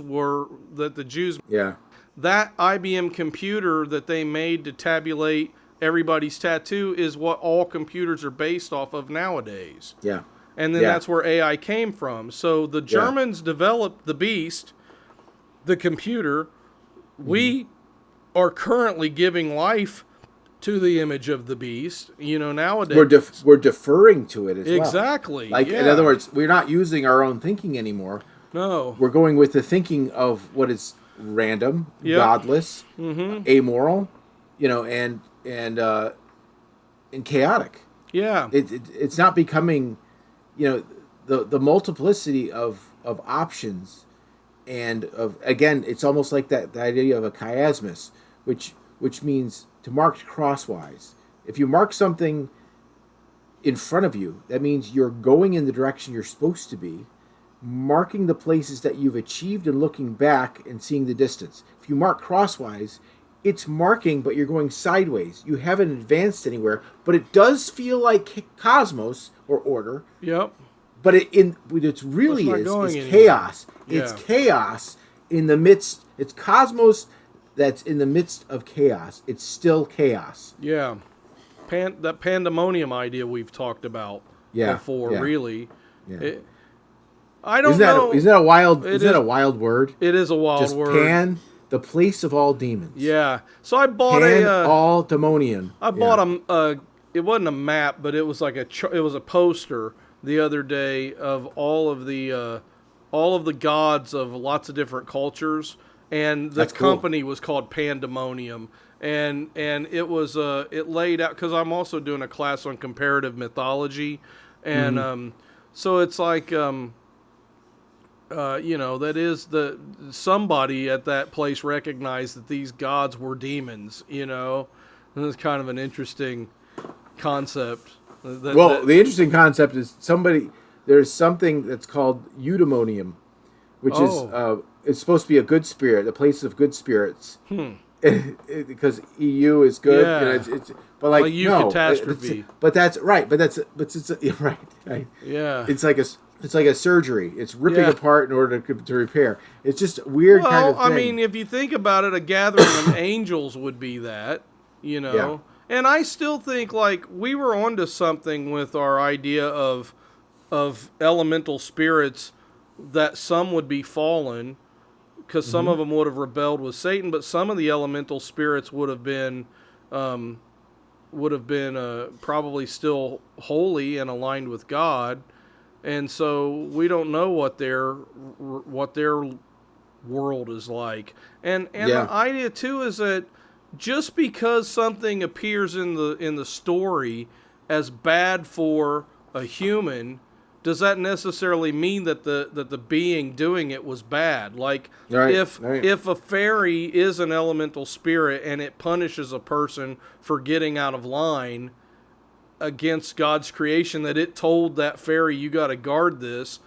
that IBM computer that they made to tabulate everybody's tattoo is what all computers are based off of nowadays. Yeah. And then that's where AI came from. So the Germans developed the beast, the computer. We are currently giving life to the image of the beast, nowadays. We're deferring to it as well. Exactly. In other words, we're not using our own thinking anymore. No. We're going with the thinking of what is random, godless, amoral, and chaotic. Yeah. It's not becoming, the multiplicity of options, and it's almost like the idea of a chiasmus, which means to mark crosswise. If you mark something in front of you, that means you're going in the direction you're supposed to be, marking the places that you've achieved and looking back and seeing the distance. If you mark crosswise, it's marking, but you're going sideways. You haven't advanced anywhere, but it does feel like cosmos or order. Yep. But it's really is chaos. Yeah. It's chaos in the midst. It's cosmos that's in the midst of chaos. It's still chaos. Yeah. That pandemonium idea we've talked about before, really. Yeah. I don't know. Isn't that a wild? Isn't that a wild word? It is a wild word. Pan, the place of all demons. Yeah. So I bought all demonian. I bought it wasn't a map, but it was like it was a poster the other day of all of the gods of lots of different cultures, and the company was called Pandemonium, and it was it laid out, because I'm also doing a class on comparative mythology, and so it's like that is somebody at that place recognized that these gods were demons. It's kind of an interesting concept. The interesting concept is there's something that's called eudaimonium, which is it's supposed to be a good spirit, a place of good spirits. Because EU is good. Yeah. But like catastrophe. But that's right. But it's right. Yeah. It's like a surgery. It's ripping apart in order to repair. It's just a weird kind of thing. I mean, if you think about it, a gathering of angels would be that, Yeah. And I still think, we were onto something with our idea of elemental spirits, that some would be fallen, because some of them would have rebelled with Satan, but some of the elemental spirits would have been probably still holy and aligned with God. And so we don't know what their world is like. And the idea too is that just because something appears in the story as bad for a human, does that necessarily mean that the being doing it was bad? Like, if a fairy is an elemental spirit and it punishes a person for getting out of line against God's creation, that it told that fairy, you got to guard this,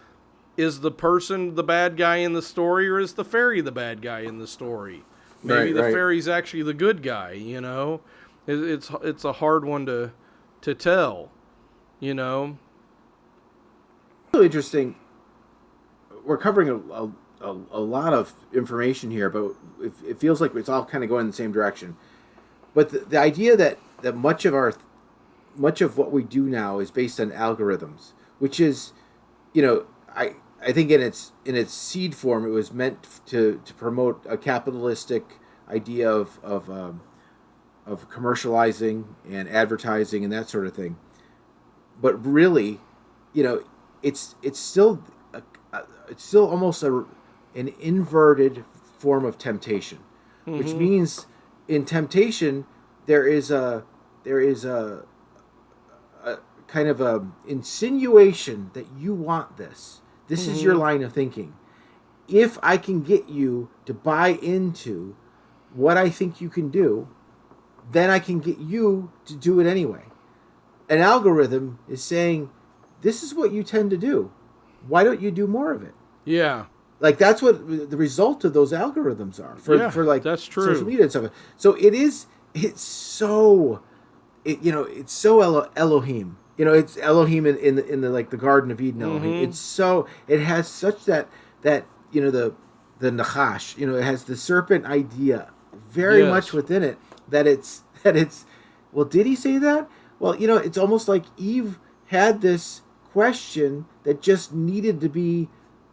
is the person the bad guy in the story, or is the fairy the bad guy in the story? Maybe the fairy's actually the good guy, you know? It's a hard one to tell, you know? Really interesting. We're covering a lot of information here, but it feels like it's all kind of going in the same direction. But the idea that much of what we do now is based on algorithms, which is, you know, I think in its seed form it was meant to promote a capitalistic idea of commercializing and advertising and that sort of thing. But really, you know, it's still almost an inverted form of temptation, which means in temptation there is a kind of a insinuation that you want this. This is your line of thinking. If I can get you to buy into what I think you can do, then I can get you to do it anyway. An algorithm is saying, this is what you tend to do. Why don't you do more of it? Yeah. Like, that's what the result of those algorithms are for like that's true. social media and stuff. So it's so Elohim. You know, it's Elohim in the like the Garden of Eden. Elohim. It has such that you know, the Nachash. You know, it has the serpent idea very much within it. That it's well, did he say that? Well, you know, it's almost like Eve had this question that just needed to be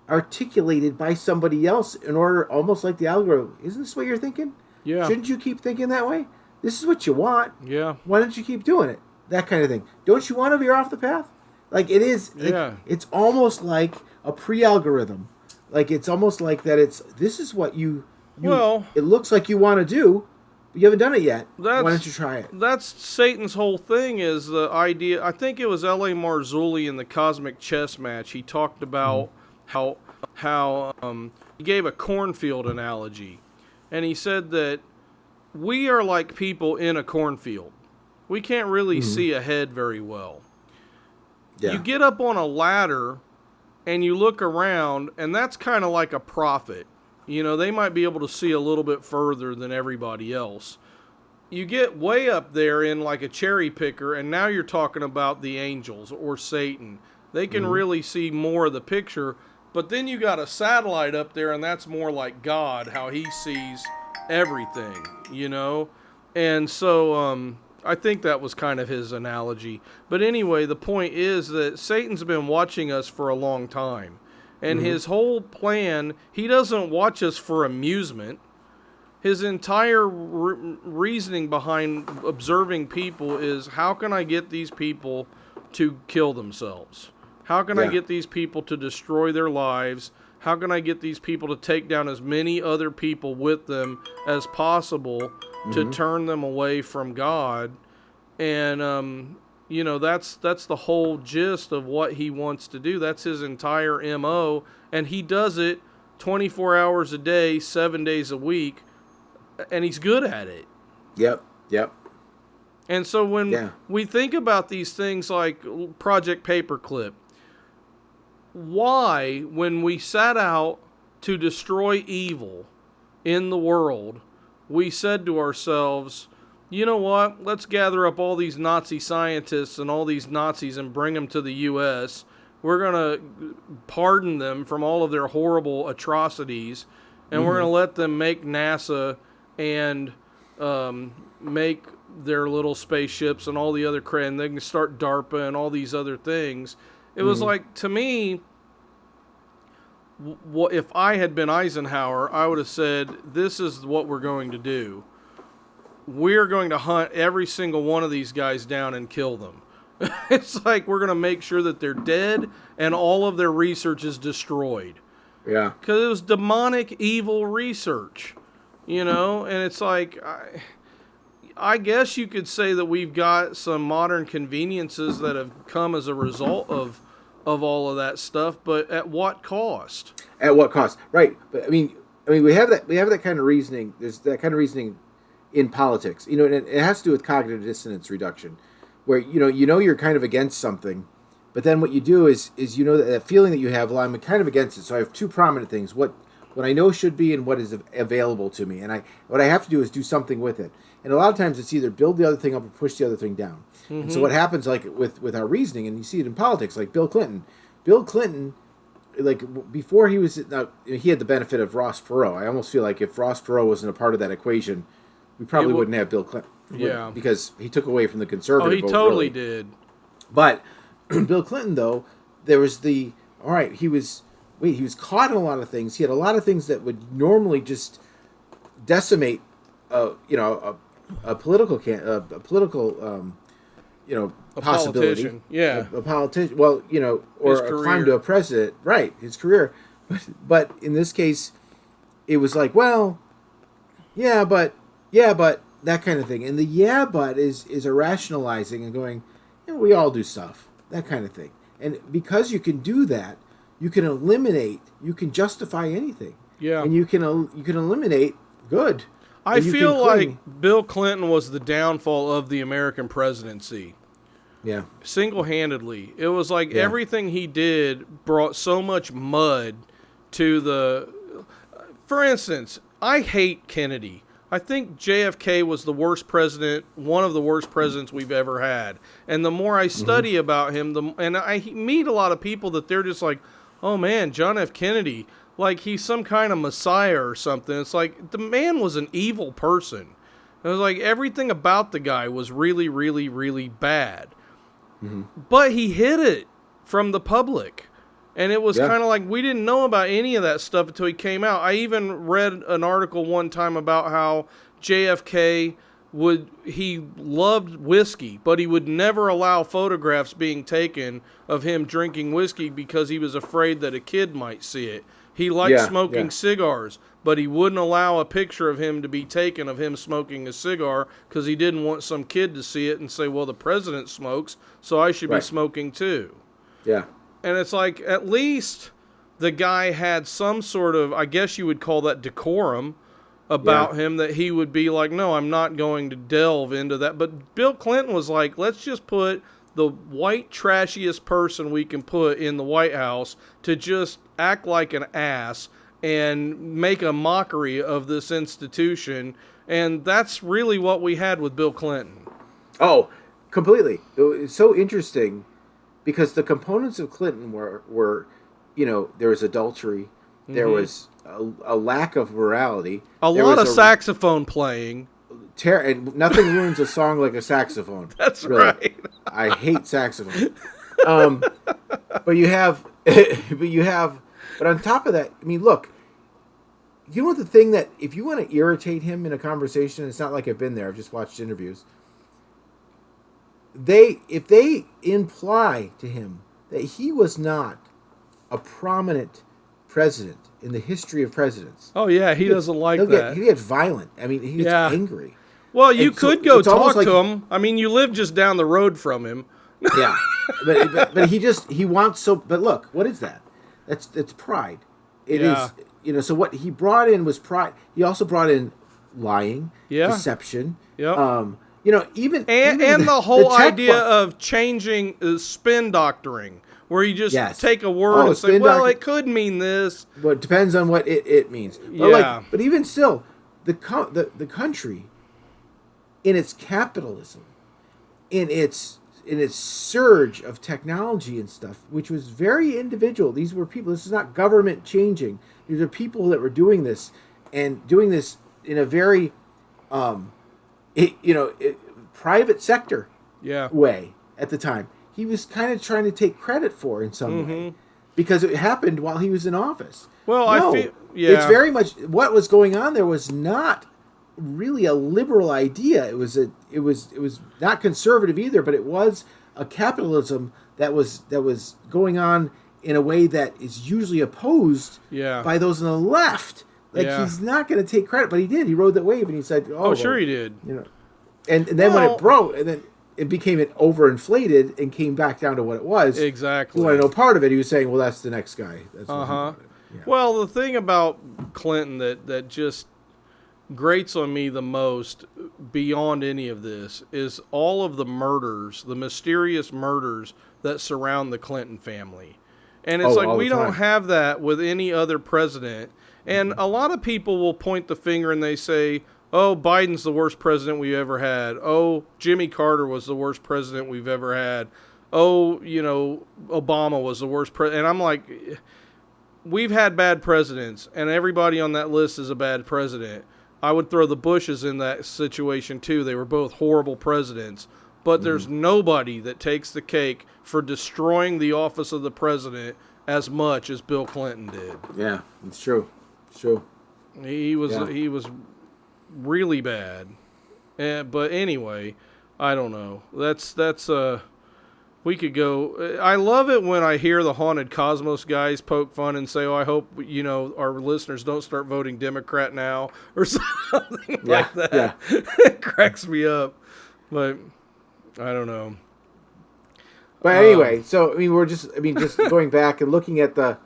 articulated by somebody else in order, almost like the algorithm. Isn't this what you're thinking? Yeah. Shouldn't you keep thinking that way? This is what you want. Yeah. Why don't you keep doing it? That kind of thing. Don't you want to veer off the path? Like, it is. Like, it's almost like a pre-algorithm. Like, it's almost like that. This is what you. Well, it looks like you want to do, but you haven't done it yet. Why don't you try it? That's Satan's whole thing. Is the idea? I think it was L.A. Marzulli in the Cosmic Chess Match. He talked about how he gave a cornfield analogy, and he said that we are like people in a cornfield. We can't really see ahead very well. Yeah. You get up on a ladder and you look around, and that's kind of like a prophet. You know, they might be able to see a little bit further than everybody else. You get way up there in like a cherry picker, and now you're talking about the angels or Satan. They can really see more of the picture, but then you got a satellite up there, and that's more like God, how he sees everything, you know? And so, I think that was kind of his analogy. But anyway, the point is that Satan's been watching us for a long time. And his whole plan, he doesn't watch us for amusement. His entire reasoning behind observing people is, how can I get these people to kill themselves? How can I get these people to destroy their lives? How can I get these people to take down as many other people with them as possible to turn them away from God? And, you know, that's the whole gist of what he wants to do. That's his entire MO. And he does it 24 hours a day, 7 days a week. And he's good at it. Yep. And so when we think about these things like Project Paperclip, why, when we set out to destroy evil in the world, we said to ourselves, you know what, let's gather up all these Nazi scientists and all these Nazis and bring them to the U.S. We're going to pardon them from all of their horrible atrocities, and we're going to let them make NASA and make their little spaceships and all the other crap, and they can start DARPA and all these other things. It was like, to me, if I had been Eisenhower, I would have said, this is what we're going to do. We're going to hunt every single one of these guys down and kill them. It's like we're going to make sure that they're dead and all of their research is destroyed. Yeah. Because it was demonic, evil research, and it's like, I guess you could say that we've got some modern conveniences that have come as a result of all of that stuff, but at what cost? At what cost? Right. But I mean, we have that kind of reasoning. There's that kind of reasoning in politics, and it has to do with cognitive dissonance reduction, where you're kind of against something, but then what you do is that feeling that you have, well, I'm kind of against it. So I have two prominent things: what I know should be and what is available to me, and what I have to do is do something with it. And a lot of times it's either build the other thing up or push the other thing down. Mm-hmm. And so what happens, like with our reasoning, and you see it in politics, like Bill Clinton, like before he was, he had the benefit of Ross Perot. I almost feel like if Ross Perot wasn't a part of that equation, we probably wouldn't have Bill Clinton. Yeah. Because he took away from the conservative vote. Oh, he totally did. But Bill Clinton, though, there was he was caught in a lot of things. He had a lot of things that would normally just decimate, a political possibility. Yeah. A politician. Well, or a climb to a president. Right. His career. But in this case, it was like, well, yeah, but that kind of thing. And the yeah, but is a rationalizing and going, we all do stuff. That kind of thing. And because you can do that, you can justify anything. Yeah. And you can eliminate good. I feel like Bill Clinton was the downfall of the American presidency. Yeah. Single-handedly. It was like everything he did brought so much mud to the... For instance, I hate Kennedy. I think JFK was the worst president, one of the worst presidents we've ever had. And the more I study about him, and I meet a lot of people that they're just like, oh man, John F. Kennedy, like he's some kind of messiah or something. It's like the man was an evil person. It was like everything about the guy was really, really, really bad. Mm-hmm. But he hid it from the public. And it was kind of like we didn't know about any of that stuff until he came out. I even read an article one time about how JFK he loved whiskey, but he would never allow photographs being taken of him drinking whiskey because he was afraid that a kid might see it. He liked smoking cigars, but he wouldn't allow a picture of him to be taken of him smoking a cigar because he didn't want some kid to see it and say, well, the president smokes, so I should be smoking too. Yeah. And it's like, at least the guy had some sort of, I guess you would call that decorum about him, that he would be like, no, I'm not going to delve into that. But Bill Clinton was like, let's just put the white trashiest person we can put in the White House to just act like an ass and make a mockery of this institution. And that's really what we had with Bill Clinton. Oh, completely. It's so interesting. Because the components of Clinton were there was adultery, there was a lack of morality, a lot of saxophone playing, and nothing ruins a song like a saxophone. That's really. Right. I hate saxophone. But on top of that, I mean, look, you know what the thing that if you want to irritate him in a conversation, it's not like I've been there. I've just watched interviews. If they imply to him that he was not a prominent president in the history of presidents. Oh yeah, he doesn't like that. He gets violent. I mean, he gets angry. Well, you could go talk to him. I mean, you live just down the road from him. Yeah, but he wants so. But look, what is that? It's pride. It is. So what he brought in was pride. He also brought in lying, deception. Yeah. Even the whole idea of changing spin doctoring, where you just take a word and say, well, it could mean this. But it depends on what it means. But but even still, the country, in its capitalism, in its surge of technology and stuff, which was very individual. These were people. This is not government changing. These are people that were doing this and doing this in a very private sector way at the time. He was kind of trying to take credit for in some way because it happened while he was in office. Well, I feel it's very much what was going on there was not really a liberal idea. It was not conservative either, but it was a capitalism that was going on in a way that is usually opposed by those on the left. Like he's not going to take credit, but he did. He rode that wave, and he said, "Oh, sure he did." You know, and then when it broke, and then it became overinflated and came back down to what it was. Exactly. You want to know part of it? He was saying, "Well, that's the next guy." That's Well, the thing about Clinton that just grates on me the most, beyond any of this, is all of the murders, the mysterious murders that surround the Clinton family. And it's like we don't have that with any other president. And a lot of people will point the finger and they say, oh, Biden's the worst president we ever had. Oh, Jimmy Carter was the worst president we've ever had. Oh, Obama was the worst president. And I'm like, we've had bad presidents, and everybody on that list is a bad president. I would throw the Bushes in that situation too. They were both horrible presidents. But there's nobody that takes the cake for destroying the office of the president as much as Bill Clinton did. Yeah, it's true. It's true. He was really bad. But anyway, I don't know. That's we could go. I love it when I hear the Haunted Cosmos guys poke fun and say, "Oh, I hope our listeners don't start voting Democrat now," or something like that. Yeah. It cracks me up. But I don't know. But anyway, we're just going back and looking at the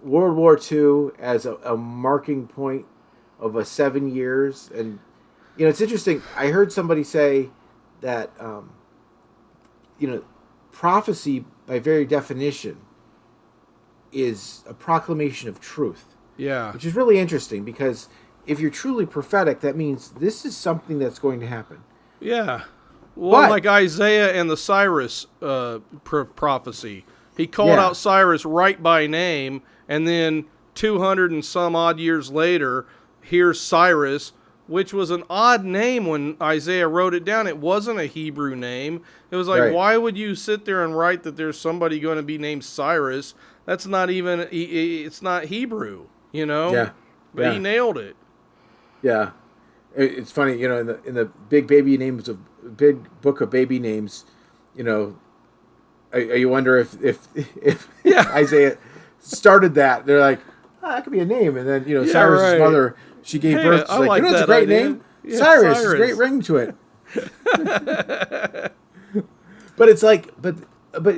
World War II as a marking point of 7 years, and it's interesting. I heard somebody say that prophecy, by very definition, is a proclamation of truth. Yeah, which is really interesting, because if you're truly prophetic, that means this is something that's going to happen. Yeah. Well, like Isaiah and the Cyrus prophecy. He called out Cyrus right by name, and then 200 and some odd years later, here's Cyrus, which was an odd name when Isaiah wrote it down. It wasn't a Hebrew name. It was like, why would you sit there and write that there's somebody going to be named Cyrus? That's not even, it's not Hebrew, Yeah. But he nailed it. Yeah. It's funny, in the big book of baby names, you wonder if Isaiah started that. They're like, oh, that could be a name. And then, Cyrus' mother, she gave birth. She's like, it's a great name. Yeah, Cyrus. It's a great ring to it. But it's like, but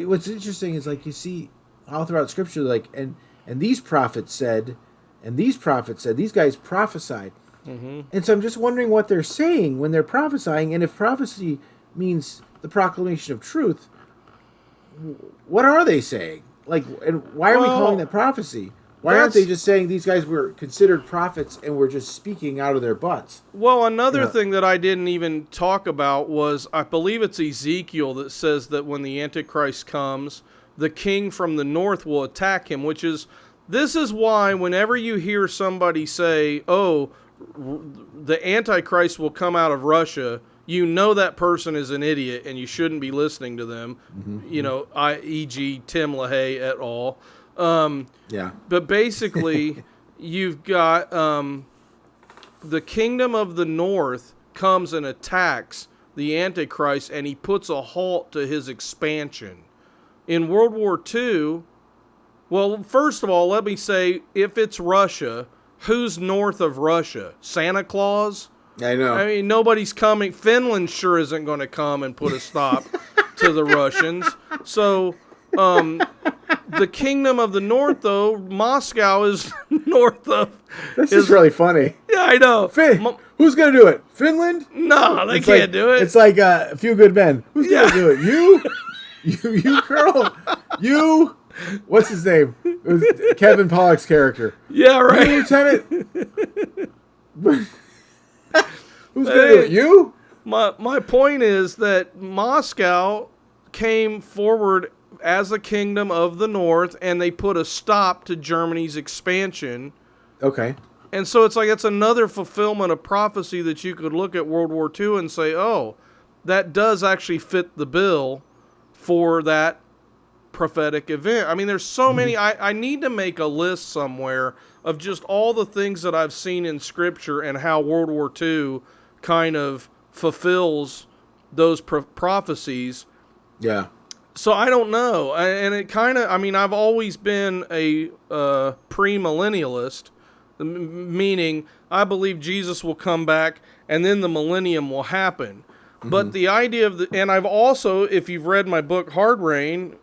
what's interesting is, like, you see all throughout Scripture, like, and these prophets said, these guys prophesied. Mm-hmm. And so I'm just wondering what they're saying when they're prophesying, and if prophecy means the proclamation of truth, what are they saying? Like, and why are we calling that prophecy? Why aren't they just saying these guys were considered prophets and were just speaking out of their butts? Well, another thing that I didn't even talk about was, I believe it's Ezekiel that says that when the Antichrist comes, the king from the north will attack him, this is why whenever you hear somebody say, oh, the Antichrist will come out of Russia, that person is an idiot and you shouldn't be listening to them, e.g. Tim LaHaye et al. But basically, you've got the kingdom of the north comes and attacks the Antichrist, and he puts a halt to his expansion. In World War II, well, first of all, let me say, if it's Russia, who's north of Russia? Santa Claus? I know. I mean, nobody's coming. Finland sure isn't going to come and put a stop to the Russians. So, the kingdom of the north, though, Moscow is north of... This is really funny. Yeah, I know. Who's going to do it? Finland? No, they can't do it. It's like A Few Good Men. Who's going to do it? You? You, Colonel? You? What's his name? It was Kevin Pollak's character. Yeah, right. You, Lieutenant? Who's going to do it? You? My point is that Moscow came forward as a kingdom of the north, and they put a stop to Germany's expansion. Okay. And so it's like, it's another fulfillment of prophecy that you could look at World War II and say, oh, that does actually fit the bill for that prophetic event. I mean, there's so many. I need to make a list somewhere of just all the things that I've seen in Scripture and how World War II kind of fulfills those prophecies. Yeah. So I don't know, and it kind of, I mean, I've always been a premillennialist, meaning I believe Jesus will come back and then the millennium will happen. But the idea of and I've also, if you've read my book Hard Rain,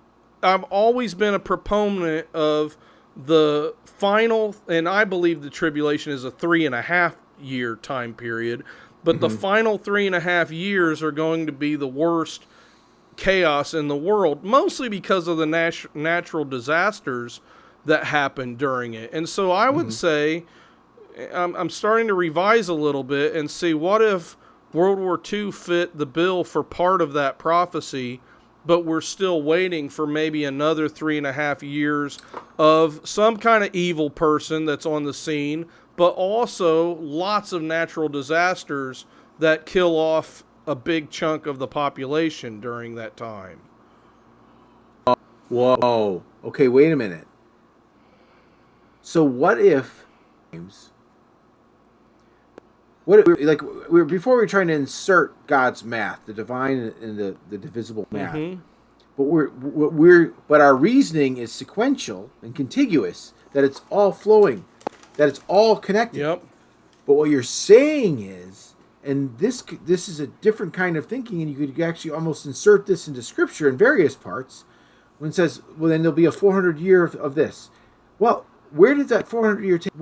I've always been a proponent of the final, and I believe the tribulation is a 3.5 year time period, but the final 3.5 years are going to be the worst chaos in the world, mostly because of the natural disasters that happen during it. And so I would say, I'm starting to revise a little bit and see, what if World War II fit the bill for part of that prophecy, but we're still waiting for maybe another 3.5 years of some kind of evil person that's on the scene, but also lots of natural disasters that kill off a big chunk of the population during that time. Whoa. Okay, wait a minute. So what if... before we were trying to insert God's math, the divine and the divisible math, but our reasoning is sequential and contiguous, that it's all flowing, that it's all connected. Yep. But what you're saying is, and this is a different kind of thinking, and you could actually almost insert this into Scripture in various parts, when it says, well, then there'll be a 400 year of this. Well, where does that 400 year take?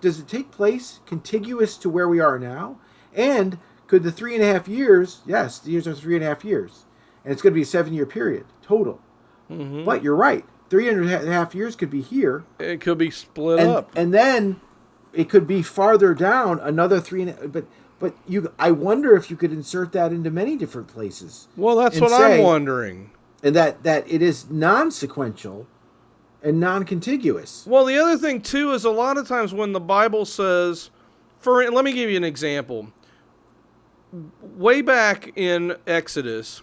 Does it take place contiguous to where we are now? And could the 3.5 years? Yes, the years are 3.5 years, and it's going to be a 7-year period total. But you're right, 3.5 years could be here. It could be split up, and then it could be farther down another 3.5. But I wonder if you could insert that into many different places. Well, that's what I'm wondering. And that it is non-sequential and non-contiguous. Well, the other thing, too, is a lot of times when the Bible says, let me give you an example. Way back in Exodus,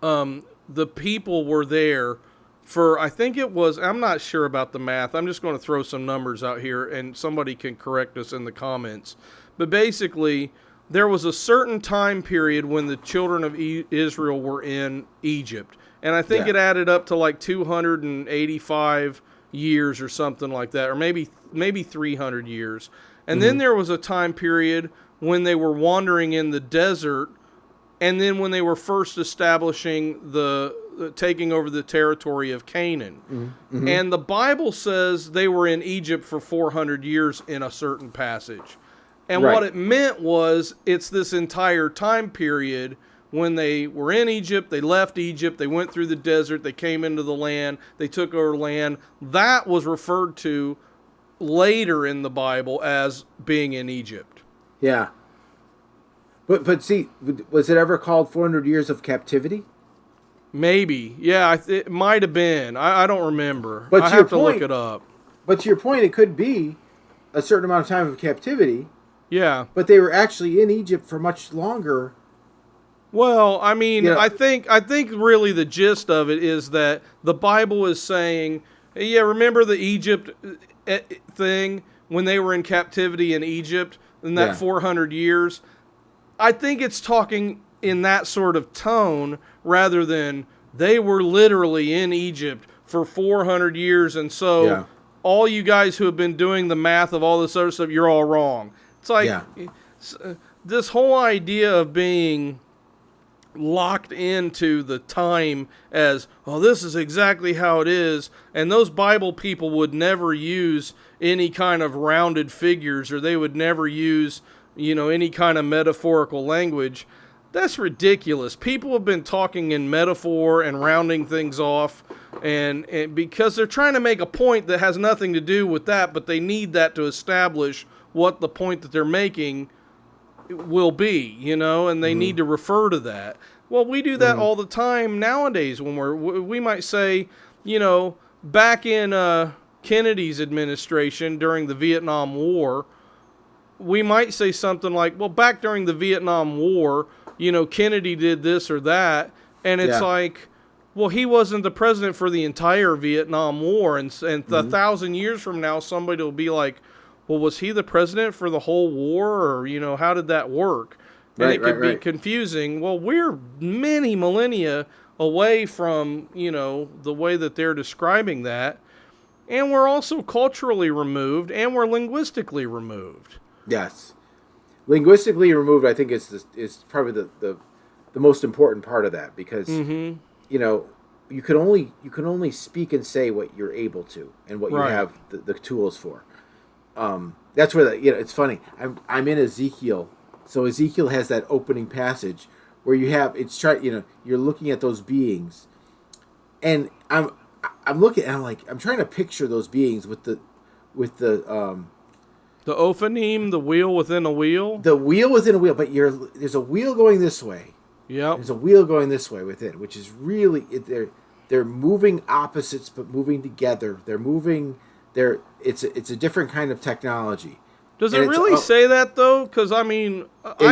the people were there for, I think it was, I'm not sure about the math. I'm just going to throw some numbers out here, and somebody can correct us in the comments. But basically, there was a certain time period when the children of Israel were in Egypt. And I think it added up to like 285 years or something like that, or maybe 300 years. And then there was a time period when they were wandering in the desert, and then when they were first establishing taking over the territory of Canaan. And the Bible says they were in Egypt for 400 years in a certain passage. And what it meant was, it's this entire time period when they were in Egypt, they left Egypt, they went through the desert, they came into the land, they took over land. That was referred to later in the Bible as being in Egypt. Yeah. But see, was it ever called 400 years of captivity? Maybe. Yeah, it might have been. I don't remember. But I have to look it up. But to your point, it could be a certain amount of time of captivity. Yeah. But they were actually in Egypt for much longer. Well, I mean, I think really the gist of it is that the Bible is saying, yeah, remember the Egypt thing when they were in captivity in Egypt in that 400 years? I think it's talking in that sort of tone rather than they were literally in Egypt for 400 years, and so all you guys who have been doing the math of all this other stuff, you're all wrong. It's like this whole idea of being locked into the time as, oh, this is exactly how it is, and those Bible people would never use any kind of rounded figures, or they would never use, any kind of metaphorical language. That's ridiculous. People have been talking in metaphor and rounding things off, and because they're trying to make a point that has nothing to do with that, but they need that to establish what the point that they're making will be, and they need to refer to that. Well, we do that all the time nowadays when we might say, back in Kennedy's administration during the Vietnam War, we might say something like, well, back during the Vietnam War, Kennedy did this or that, and it's like, well, he wasn't the president for the entire Vietnam War, and 1,000 years from now, somebody will be like, well, was he the president for the whole war, or, how did that work? And it could be confusing. Well, we're many millennia away from, the way that they're describing that. And we're also culturally removed, and we're linguistically removed. Yes. Linguistically removed, I think, is probably the most important part of that, because, you can only speak and say what you're able to and what you have the tools for. That's where it's funny. I'm in Ezekiel, so Ezekiel has that opening passage where you're looking at those beings, and I'm looking and I'm trying to picture those beings with the Ophanim, the wheel within a wheel. The wheel within a wheel, but there's a wheel going this way. Yeah. There's a wheel going this way with it, which is really they're moving opposites but moving together. They're moving. It's a different kind of technology. Does it really say that though? Because I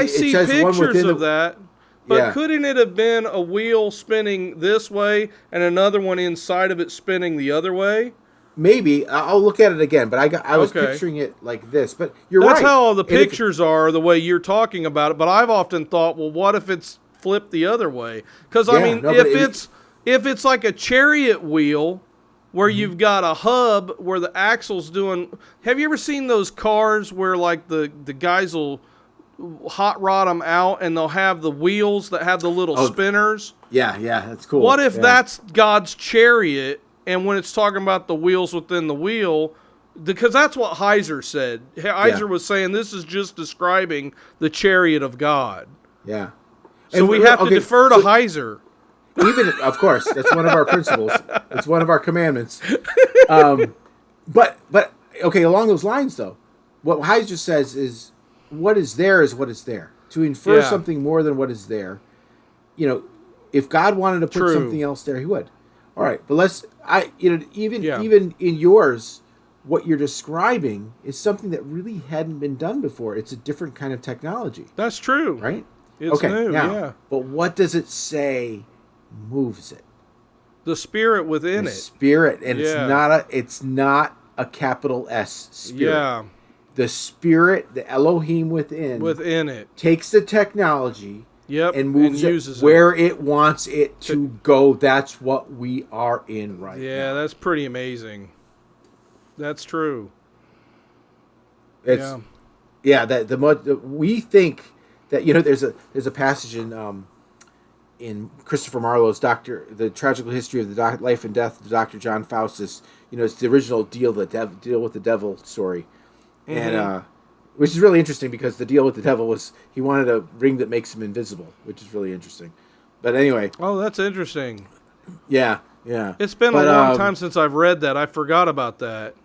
see pictures of that. But couldn't it have been a wheel spinning this way and another one inside of it spinning the other way? Maybe. I'll look at it again, but I was picturing it like this. But That's right. How all the pictures are, the way you're talking about it. But I've often thought, well, what if it's flipped the other way? Because, if it's like a chariot wheel where you've got a hub where the axle's doing... Have you ever seen those cars where, like, the guys will hot rod them out and they'll have the wheels that have the little spinners? Yeah, that's cool. What if that's God's chariot, and when it's talking about the wheels within the wheel, because that's what Heiser said. Heiser was saying this is just describing the chariot of God. Yeah. So we have to defer to Heiser. Even, of course, that's one of our principles. It's one of our commandments. But along those lines, though, what Heiser says is what is there is what is there. To infer something more than what is there, if God wanted to put something else there, he would. All right, but even in yours, what you're describing is something that really hadn't been done before. It's a different kind of technology. That's true. Right? It's new, But what does it say moves it? The spirit within it. Spirit, and it's not a capital S spirit. Yeah. The spirit, the Elohim within it, takes the technology and moves uses it where it wants it to go. That's what we are in right now. Yeah, that's pretty amazing. That's true. We think that there's a passage in Christopher Marlowe's The Tragical History of the Life and Death of Dr. John Faustus. It's the original Deal with the Devil story. And which is really interesting because the deal with the devil was he wanted a ring that makes him invisible, which is really interesting. But anyway. Oh, that's interesting. Yeah. It's been a long time since I've read that. I forgot about that.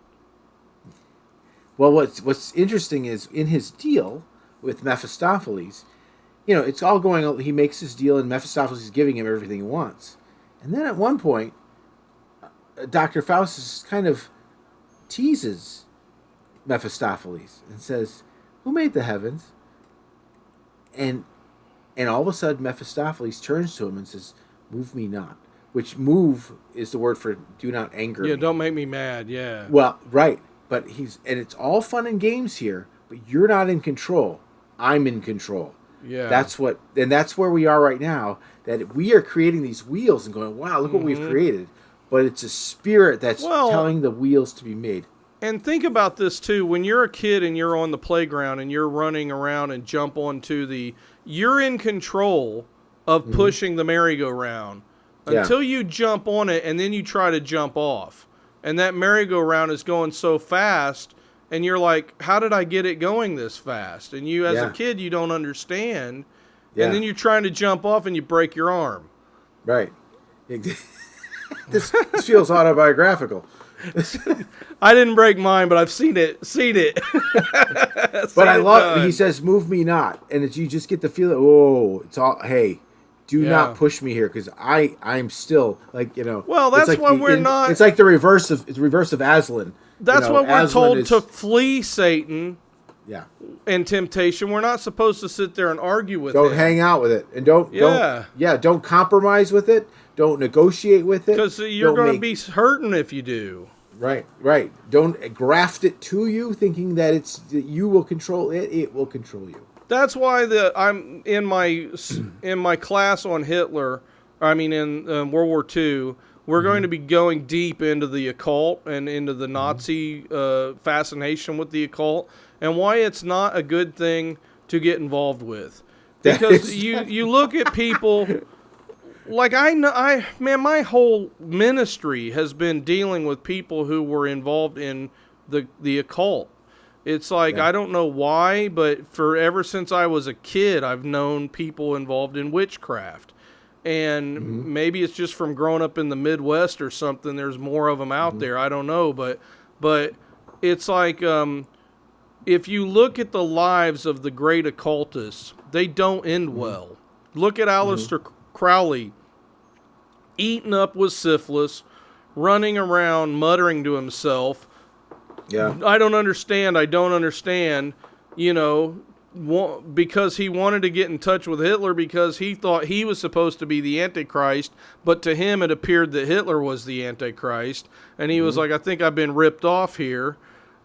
Well, what's interesting is in his deal with Mephistopheles, it's all going. He makes his deal, and Mephistopheles is giving him everything he wants. And then at one point, Dr. Faustus kind of teases Mephistopheles and says, "Who made the heavens?" And all of a sudden Mephistopheles turns to him and says, "Move me not," which move is the word for do not anger me. Don't make me mad. Yeah. Well, right, but it's all fun and games here, but you're not in control. I'm in control. Yeah. That's where we are right now, that we are creating these wheels and going, "Wow, look what we've created." But it's a spirit that's telling the wheels to be made. And think about this too, when you're a kid and you're on the playground and you're running around and jump onto you're in control of pushing the merry-go-round until you jump on it and then you try to jump off. And that merry-go-round is going so fast and you're like, how did I get it going this fast? And you, as a kid, you don't understand. Yeah. And then you're trying to jump off and you break your arm. Right. This feels autobiographical. I didn't break mine, but I've seen it. But I love. He says, "Move me not," and you just get the feeling. Oh, it's all. Hey, do not push me here because I'm still Well, that's why we're not. It's like the reverse of Aslan. That's what we're told to flee Satan. Yeah. And temptation. We're not supposed to sit there and argue with it. Don't hang out with it, and don't compromise with it. Don't negotiate with it. Because you're going to be hurting if you do. Right. Don't graft it to you, thinking that you will control it. It will control you. That's why I'm in my class on Hitler. I mean, in World War II, we're going to be going deep into the occult and into the Nazi fascination with the occult and why it's not a good thing to get involved with. Because you look at people like man, my whole ministry has been dealing with people who were involved in the occult. It's like, I don't know why, but ever since I was a kid, I've known people involved in witchcraft. And maybe it's just from growing up in the Midwest or something. There's more of them out there. I don't know. But it's like, if you look at the lives of the great occultists, they don't end well. Look at Aleister Crowley, eaten up with syphilis, running around muttering to himself, I don't understand, you know, because he wanted to get in touch with Hitler because he thought he was supposed to be the Antichrist, but to him it appeared that Hitler was the Antichrist, and he was like, I think I've been ripped off here.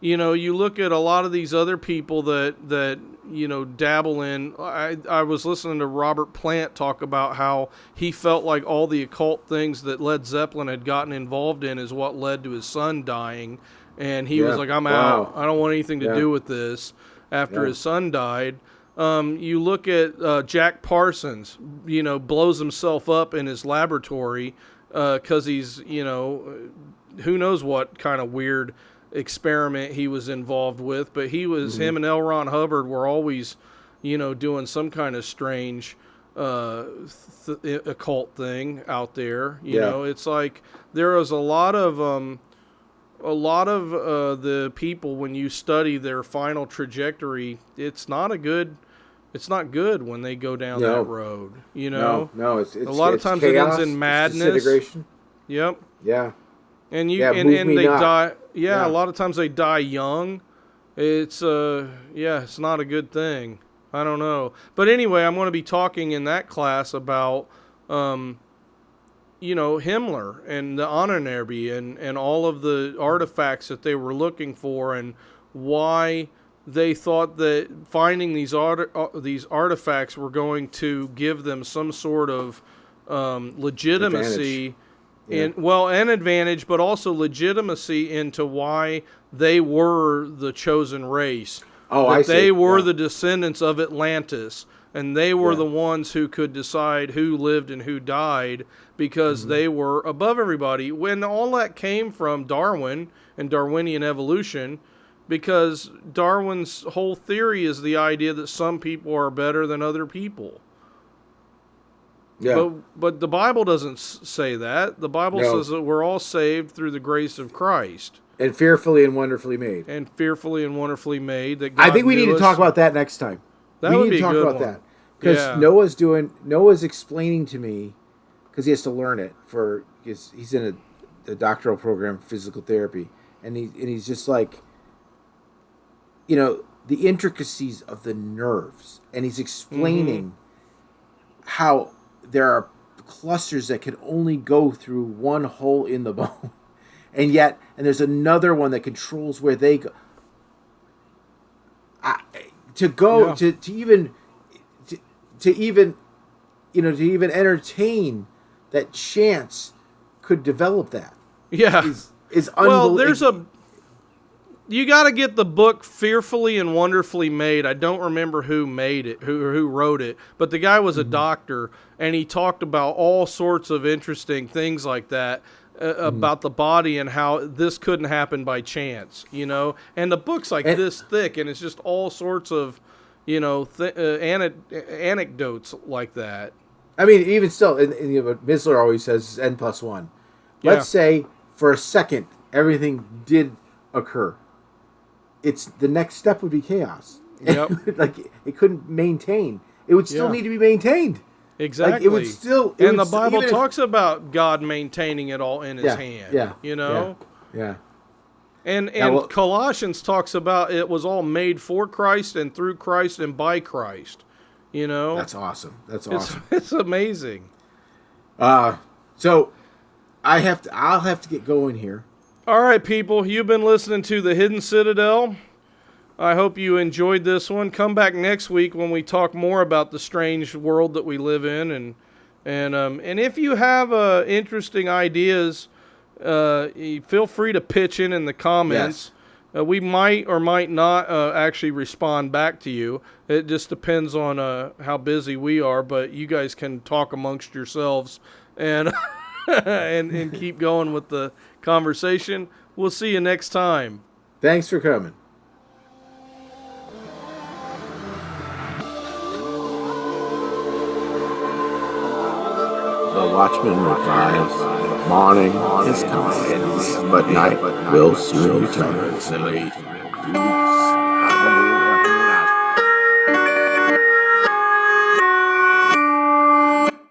You know, you look at a lot of these other people that you know, dabble in. I was listening to Robert Plant talk about how he felt like all the occult things that Led Zeppelin had gotten involved in is what led to his son dying. And he was like, I'm out. I don't want anything to do with this after his son died. You look at Jack Parsons, you know, blows himself up in his laboratory because he's, you know, who knows what kind of weird experiment he was involved with. But he was, him and L. Ron Hubbard were always, you know, doing some kind of strange occult thing out there. You know, it's like there was a lot of the people, when you study their final trajectory, it's not good when they go down that road. You know, it's a lot of times chaos, it ends in madness, disintegration. Yep. Yeah. And they die. Yeah, a lot of times they die young. It's it's not a good thing. I don't know, but anyway, I'm going to be talking in that class about you know, Himmler and the Ahnenerbe and all of the artifacts that they were looking for, and why they thought that finding these artifacts were going to give them some sort of legitimacy, an advantage, but also legitimacy into why they were the chosen race. They were the descendants of Atlantis. And they were the ones who could decide who lived and who died because they were above everybody. When all that came from Darwin and Darwinian evolution, because Darwin's whole theory is the idea that some people are better than other people. Yeah. But the Bible doesn't say that. The Bible says that we're all saved through the grace of Christ. And fearfully and wonderfully made. That God I think we need to talk about that next time. We need to talk about that. Because Noah's explaining to me, because he has to learn it he's in a doctoral program, physical therapy, and he's just like, you know, the intricacies of the nerves, and he's explaining how there are clusters that can only go through one hole in the bone, and there's another one that controls where they go. To even entertain that chance could develop that. Is unbelievable. You got to get the book Fearfully and Wonderfully Made. I don't remember who made it, who wrote it, but the guy was a doctor, and he talked about all sorts of interesting things like that, about the body and how this couldn't happen by chance, you know. And the book's this thick, and it's just all sorts of, you know, anecdotes like that. I mean, even still, Misler always says n+1. Let's say for a second everything did occur. It's the next step would be chaos. Yep. Like it couldn't maintain. It would still need to be maintained. Exactly. Like it would still. The Bible talks about God maintaining it all in His hand. Yeah. You know. Yeah. And Colossians talks about it was all made for Christ and through Christ and by Christ. You know. That's awesome. It's amazing. So I'll have to get going here. All right, people, you've been listening to the Hidden Citadel. I hope you enjoyed this one. Come back next week when we talk more about the strange world that we live in and And if you have interesting ideas, feel free to pitch in the comments. Yes. We might or might not actually respond back to you. It just depends on how busy we are, but you guys can talk amongst yourselves and and keep going with the conversation. We'll see you next time. Thanks for coming. The watchman replies, morning is coming, but night will soon return.